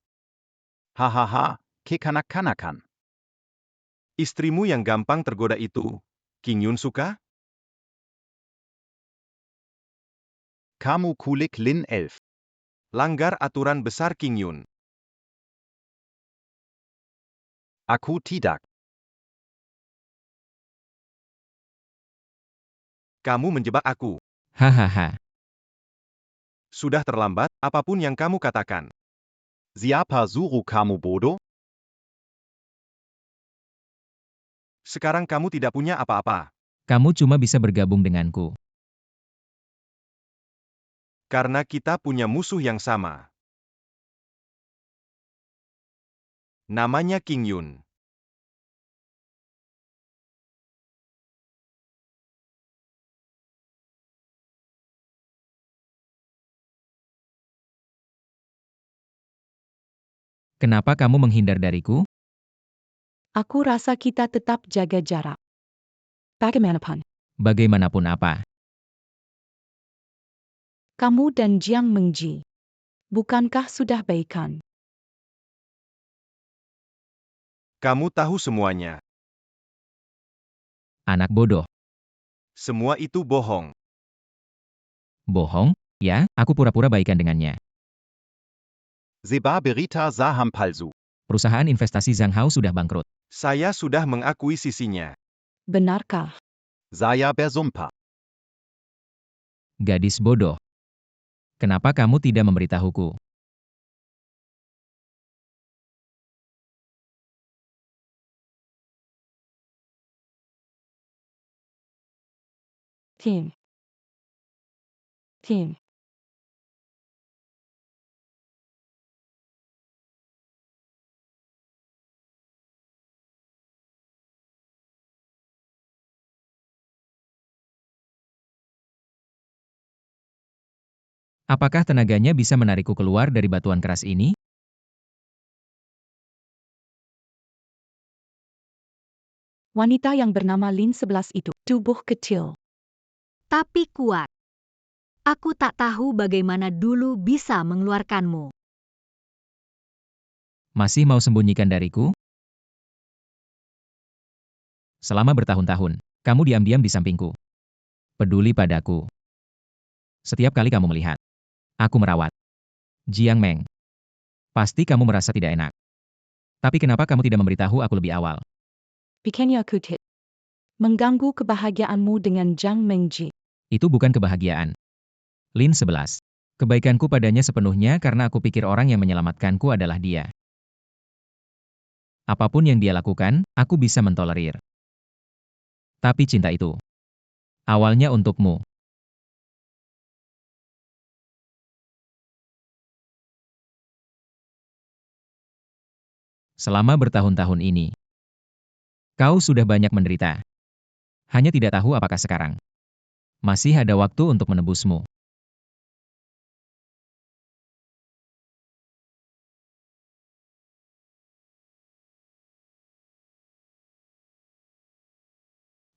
Hahaha, kekanak-kanakan. Istrimu yang gampang tergoda itu, King Yun suka? Kamu kulik Lin 11. Langgar aturan besar King Yun. Aku tidak. Kamu menjebak aku. Hahaha. Sudah terlambat, apapun yang kamu katakan. Siapa suruh kamu bodoh? Sekarang kamu tidak punya apa-apa. Kamu cuma bisa bergabung denganku. Karena kita punya musuh yang sama. Namanya King Yun. Kenapa kamu menghindar dariku? Aku rasa kita tetap jaga jarak. Bagaimanapun, Bagaimanapun apa? kamu dan Jiang Mengji. Bukankah sudah baikan? Kamu tahu semuanya. Anak bodoh. Semua itu bohong. Bohong? Ya, aku pura-pura baikan dengannya. Seba berita saham palsu. Perusahaan investasi Zhang Hao sudah bangkrut. Saya sudah mengakuisisinya. Benarkah? Saya bersumpah. Gadis bodoh. Kenapa kamu tidak memberitahuku? Tim. Tim. Apakah tenaganya bisa menarikku keluar dari batuan keras ini? Wanita yang bernama Lin 11 itu, tubuh kecil. Tapi kuat. Aku tak tahu bagaimana dulu bisa mengeluarkanmu. Masih mau sembunyikan dariku? Selama bertahun-tahun, kamu diam-diam di sampingku. Peduli padaku. Setiap kali kamu melihat, aku merawat. Jiang Meng. Pasti kamu merasa tidak enak. Tapi kenapa kamu tidak memberitahu aku lebih awal? Bikinnya kutit. Mengganggu kebahagiaanmu dengan Jiang Mengji. Itu bukan kebahagiaan. Lin 11. Kebaikanku padanya sepenuhnya karena aku pikir orang yang menyelamatkanku adalah dia. Apapun yang dia lakukan, aku bisa mentolerir. Tapi cinta itu, awalnya untukmu. Selama bertahun-tahun ini, kau sudah banyak menderita. Hanya tidak tahu apakah sekarang. Masih ada waktu untuk menebusmu.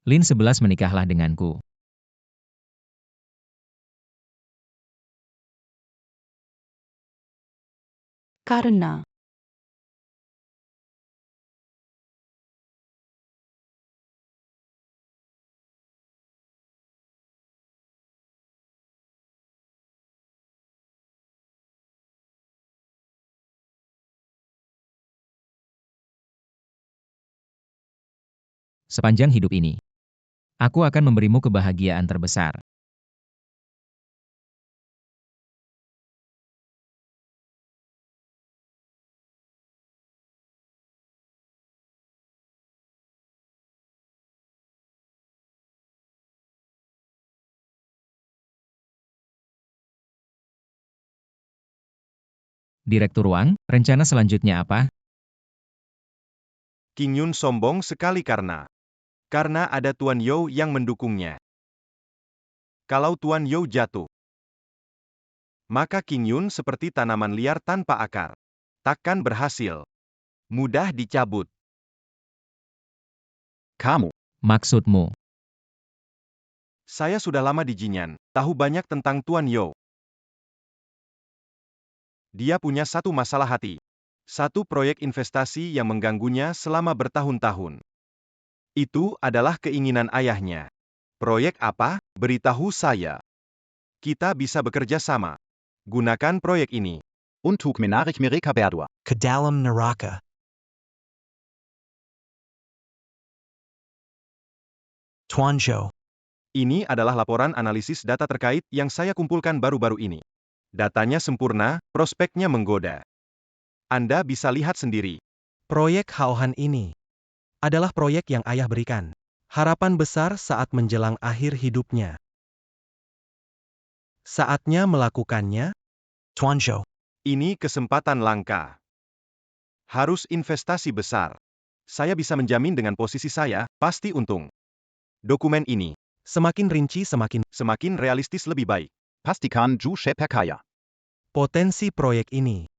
Lin 11 menikahlah denganku. Karena Sepanjang hidup ini, aku akan memberimu kebahagiaan terbesar. Direktur Wang, rencana selanjutnya apa? King Yun sombong sekali karena ada Tuan You yang mendukungnya. Kalau Tuan You jatuh, maka King Yun seperti tanaman liar tanpa akar. Takkan berhasil. Mudah dicabut. Kamu. Maksudmu? Saya sudah lama di Jinyan, tahu banyak tentang Tuan You. Dia punya satu masalah hati. Satu proyek investasi yang mengganggunya selama bertahun-tahun. Itu adalah keinginan ayahnya. Proyek apa? Beritahu saya. Kita bisa bekerja sama. Gunakan proyek ini. Untuk menarik mereka berdua. Ke dalam neraka. Tuan Zhou. Ini adalah laporan analisis data terkait yang saya kumpulkan baru-baru ini. Datanya sempurna, prospeknya menggoda. Anda bisa lihat sendiri. Proyek Haohan ini adalah proyek yang ayah berikan. Harapan besar saat menjelang akhir hidupnya. Saatnya melakukannya, Tuan Zhou. Ini kesempatan langka. Harus investasi besar. Saya bisa menjamin dengan posisi saya, pasti untung. Dokumen ini, Semakin rinci semakin realistis lebih baik. Pastikan Ju perkaya. potensi proyek ini.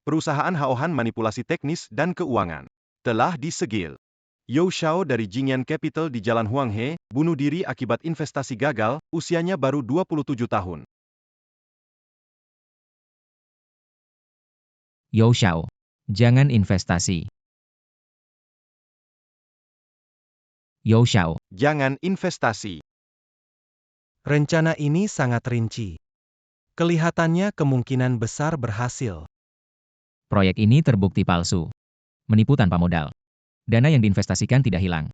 Perusahaan Haohan manipulasi teknis dan keuangan. Telah disegel. You Xiao dari Jingyan Capital di Jalan Huanghe, bunuh diri akibat investasi gagal, usianya baru 27 tahun. You Xiao. Jangan investasi. You Xiao. Jangan investasi. Rencana ini sangat rinci. Kelihatannya kemungkinan besar berhasil. Proyek ini terbukti palsu. Menipu tanpa modal. Dana yang diinvestasikan tidak hilang.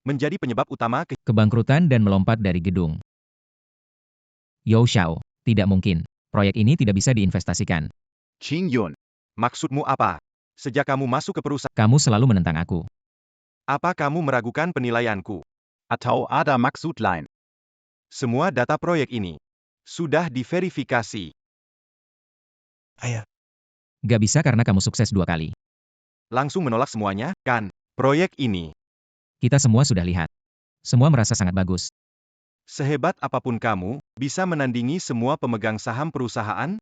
Menjadi penyebab utama Kebangkrutan dan melompat dari gedung. You Xiao. Tidak mungkin. Proyek ini tidak bisa diinvestasikan. King Yun. Maksudmu apa? Sejak kamu masuk ke perusahaan, Kamu selalu menentang aku. apa kamu meragukan penilaianku? Atau ada maksud lain. Semua data proyek ini sudah diverifikasi. Ayah. Gak bisa karena kamu sukses 2 kali. Langsung menolak semuanya, kan? Proyek ini, Kita semua sudah lihat. Semua merasa sangat bagus. sehebat apapun kamu, bisa menandingi semua pemegang saham perusahaan?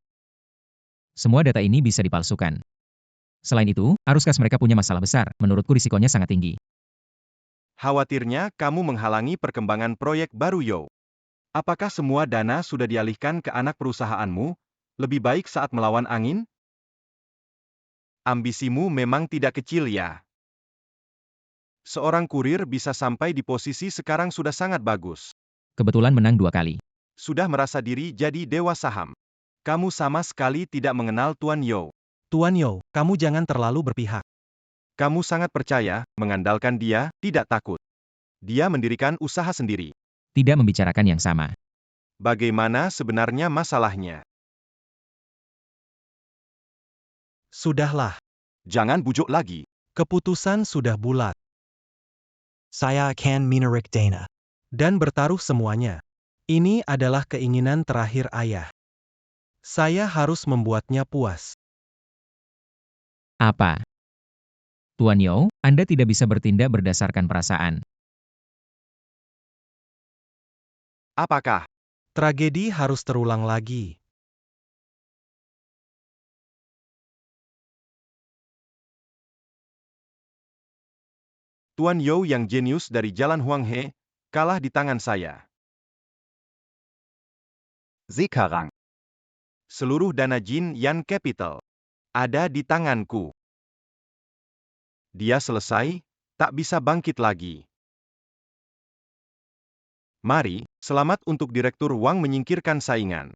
Semua data ini bisa dipalsukan. Selain itu, arus kas mereka punya masalah besar. Menurutku risikonya sangat tinggi. Khawatirnya kamu menghalangi perkembangan proyek baru Yo. Apakah semua dana sudah dialihkan ke anak perusahaanmu? Lebih baik saat melawan angin? Ambisimu memang tidak kecil ya. Seorang kurir bisa sampai di posisi sekarang sudah sangat bagus. Kebetulan menang 2 kali. Sudah merasa diri jadi dewa saham. Kamu sama sekali tidak mengenal Tuan Yo. Tuan Yo, kamu jangan terlalu berpihak. Kamu sangat percaya, mengandalkan dia, tidak takut. Dia mendirikan usaha sendiri. Tidak membicarakan yang sama. Bagaimana sebenarnya masalahnya? Sudahlah. Jangan bujuk lagi. Keputusan sudah bulat. Saya akan menarik dana. Dan bertaruh semuanya. Ini adalah keinginan terakhir ayah. Saya harus membuatnya puas. Apa? Tuan Yo, Anda tidak bisa bertindak berdasarkan perasaan. Apakah Tragedi harus terulang lagi. Tuan Yo yang jenius dari Jalan Huanghe, kalah di tangan saya? Sekarang. Seluruh dana Jin Yan Capital ada di tanganku. Dia selesai, tak bisa bangkit lagi. Mari, selamat untuk Direktur Wang menyingkirkan saingan.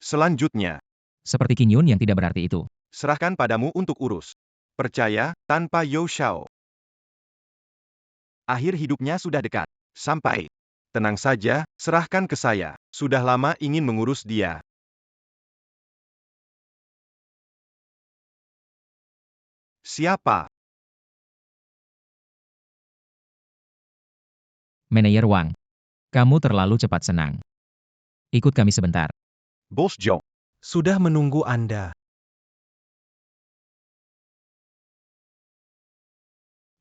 Selanjutnya, Seperti King Yun yang tidak berarti itu. serahkan padamu untuk urus. Percaya, tanpa You Xiao. Akhir hidupnya sudah dekat. Sampai Tenang saja, serahkan ke saya. Sudah lama ingin mengurus dia. Siapa? Manajer Wang. Kamu terlalu cepat senang. Ikut kami sebentar. Bos Joe. Sudah menunggu Anda.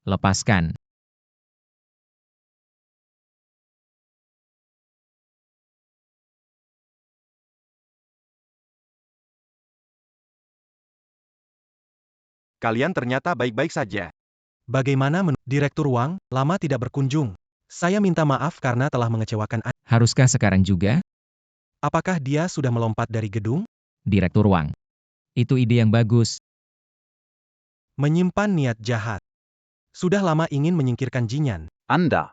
Lepaskan. Kalian ternyata baik-baik saja. Bagaimana Direktur Wang, lama tidak berkunjung. Saya minta maaf karena telah mengecewakan Anda. Haruskah sekarang juga? Apakah dia sudah melompat dari gedung? Direktur Wang. Itu ide yang bagus. Menyimpan niat jahat. Sudah lama ingin menyingkirkan Jinyan. Anda.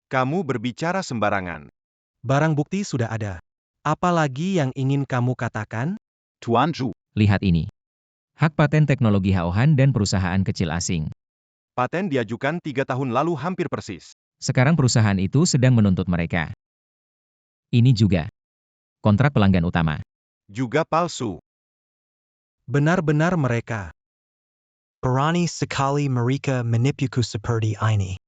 Kamu berbicara sembarangan. Barang bukti sudah ada. Apalagi yang ingin kamu katakan? Tuan Zhu. Lihat ini. Hak paten teknologi Haohan dan perusahaan kecil asing. Paten diajukan 3 tahun lalu hampir persis. Sekarang perusahaan itu sedang menuntut mereka. Ini juga. Kontrak pelanggan utama. Juga palsu. Benar-benar mereka. Barani sekali mereka menipuku seperti ini.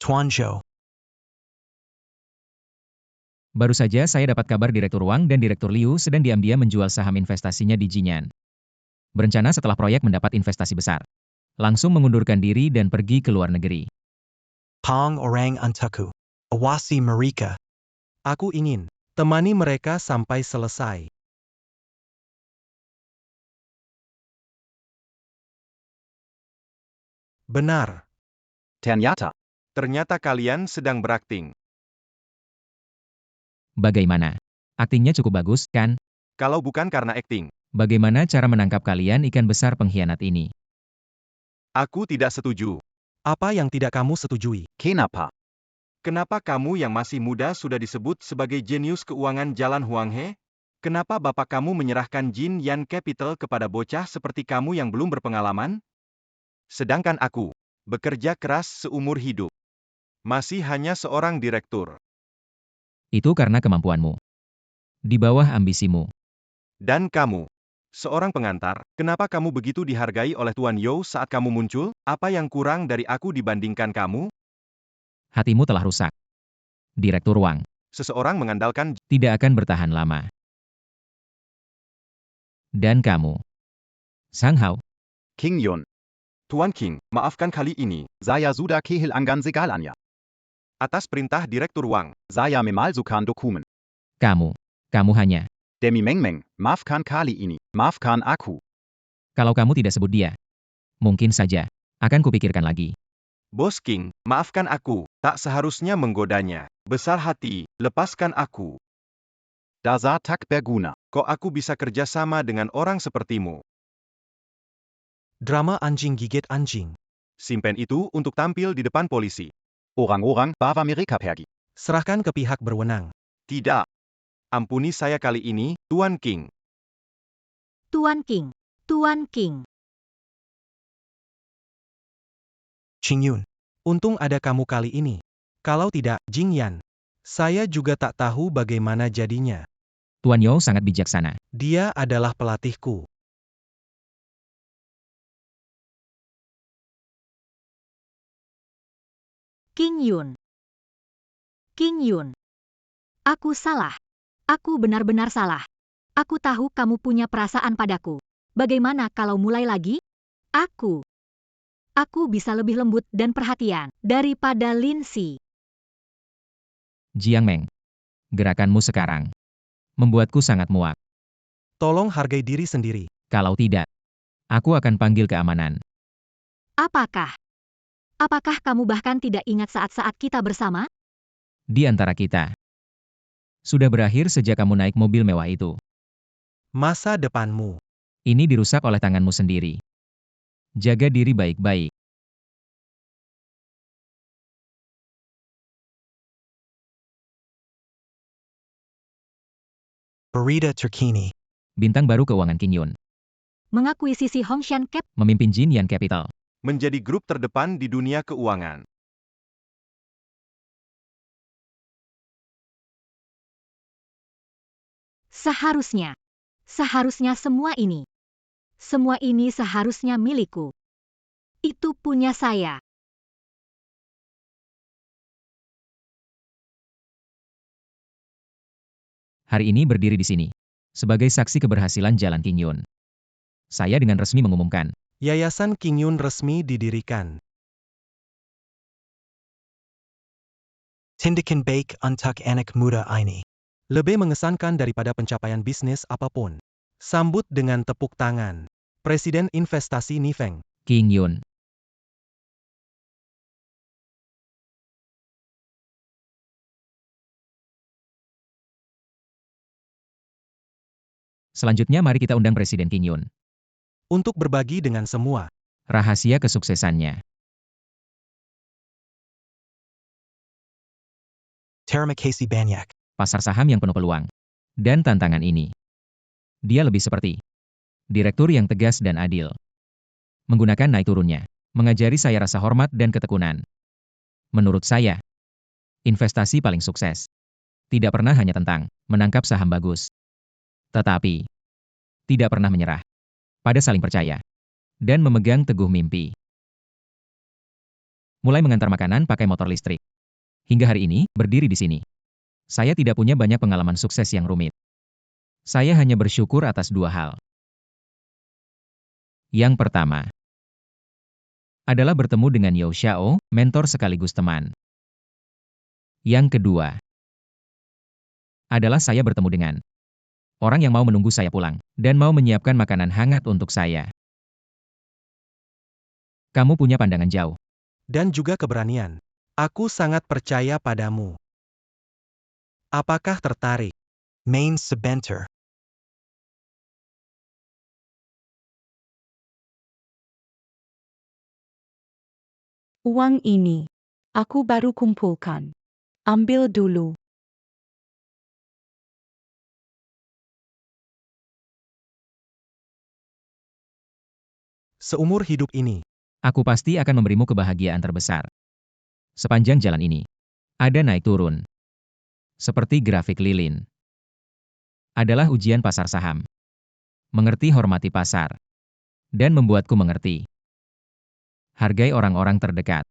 Tuan Zhou. Baru saja saya dapat kabar Direktur Wang dan Direktur Liu sedang diam-diam menjual saham investasinya di Jinyan. Berencana setelah proyek mendapat investasi besar. Langsung mengundurkan diri dan pergi ke luar negeri. Pang orang untukku. Awasi mereka. Aku ingin temani mereka sampai selesai. Benar. Ternyata. Ternyata kalian sedang berakting. Bagaimana? Aktingnya cukup bagus, kan? Kalau bukan karena akting, Bagaimana cara menangkap kalian ikan besar pengkhianat ini? aku tidak setuju. Apa yang tidak kamu setujui? Kenapa? Kenapa kamu yang masih muda sudah disebut sebagai jenius keuangan Jalan Huanghe? Kenapa bapak kamu menyerahkan Jin Yan Capital kepada bocah seperti kamu yang belum berpengalaman? Sedangkan aku, bekerja keras seumur hidup. Masih hanya seorang direktur. Itu karena kemampuanmu. Di bawah ambisimu. Dan kamu, seorang pengantar, kenapa kamu begitu dihargai oleh Tuan You saat kamu muncul? Apa yang kurang dari aku dibandingkan kamu? Hatimu telah rusak. Direktur Wang. Seseorang mengandalkan Tidak akan bertahan lama. Dan kamu. Sang Hao. King Yun. Tuan King, maafkan kali ini. Saya sudah kehilangan segalanya. Atas perintah Direktur Wang, Saya memalsukan dokumen. Kamu hanya. Demi Meng Meng, maafkan kali ini. Maafkan aku. Kalau kamu tidak sebut dia. Mungkin saja. Akan kupikirkan lagi. Bos King, maafkan aku, tak seharusnya menggodanya. Besar hati, lepaskan aku. Dasar tak berguna. Kok aku bisa kerja sama dengan orang sepertimu? Drama anjing gigit anjing. Simpen itu untuk tampil di depan polisi. Orang-orang bawa mereka pergi. Serahkan ke pihak berwenang. Tidak. Ampuni saya kali ini, Tuan King. Tuan King. Tuan King. Qing Yun. Untung ada kamu kali ini. Kalau tidak, Jing Yan. Saya juga tak tahu bagaimana jadinya. Tuan You sangat bijaksana. Dia adalah pelatihku. King Yun. King Yun. Aku salah. Aku benar-benar salah. Aku tahu kamu punya perasaan padaku. Bagaimana kalau mulai lagi? Aku bisa lebih lembut dan perhatian daripada Lindsay. Jiang Meng. Gerakanmu sekarang. Membuatku sangat muak. Tolong hargai diri sendiri. Kalau tidak. Aku akan panggil keamanan. Apakah kamu bahkan tidak ingat saat-saat kita bersama? Di antara kita. Sudah berakhir sejak kamu naik mobil mewah itu. Masa depanmu. Ini dirusak oleh tanganmu sendiri. Jaga diri baik-baik. Berita terkini. Bintang baru keuangan King Yun. mengakuisisi Hongshan Cap, memimpin Jin Yan Capital. Menjadi grup terdepan di dunia keuangan. Seharusnya semua ini seharusnya milikku. Itu punya saya. Hari ini berdiri di sini. Sebagai saksi keberhasilan Jalan King Yun. Saya dengan resmi mengumumkan. Yayasan King Yun resmi didirikan. Tindakan baik untuk anak muda ini. Lebih mengesankan daripada pencapaian bisnis apapun. Sambut dengan tepuk tangan. Presiden Investasi Nifeng. King Yun. Selanjutnya mari kita undang Presiden King Yun. Untuk berbagi dengan semua. Rahasia kesuksesannya. Terima kasih banyak. Pasar saham yang penuh peluang. Dan tantangan ini. Dia lebih seperti direktur yang tegas dan adil. Menggunakan naik turunnya. Mengajari saya rasa hormat dan ketekunan. Menurut saya, investasi paling sukses. Tidak pernah hanya tentang menangkap saham bagus. Tetapi, tidak pernah menyerah. Pada saling percaya. Dan memegang teguh mimpi. Mulai mengantar makanan pakai motor listrik. Hingga hari ini, berdiri di sini. Saya tidak punya banyak pengalaman sukses yang rumit. Saya hanya bersyukur atas dua hal. Yang pertama, adalah bertemu dengan Yao Xiao, mentor sekaligus teman. Yang kedua, adalah saya bertemu dengan orang yang mau menunggu saya pulang, dan mau menyiapkan makanan hangat untuk saya. Kamu punya pandangan jauh. Dan juga keberanian. Aku sangat percaya padamu. Apakah tertarik? Main sebentar. Uang ini, aku baru kumpulkan. Ambil dulu. Seumur hidup ini. Aku pasti akan memberimu kebahagiaan terbesar. Sepanjang jalan ini, ada naik turun. Seperti grafik lilin. Adalah ujian pasar saham. Mengerti hormati pasar. Dan membuatku mengerti. Hargai orang-orang terdekat.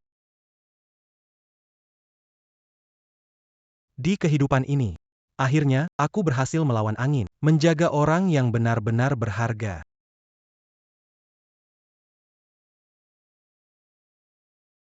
Di kehidupan ini, akhirnya, aku berhasil melawan angin. Menjaga orang yang benar-benar berharga.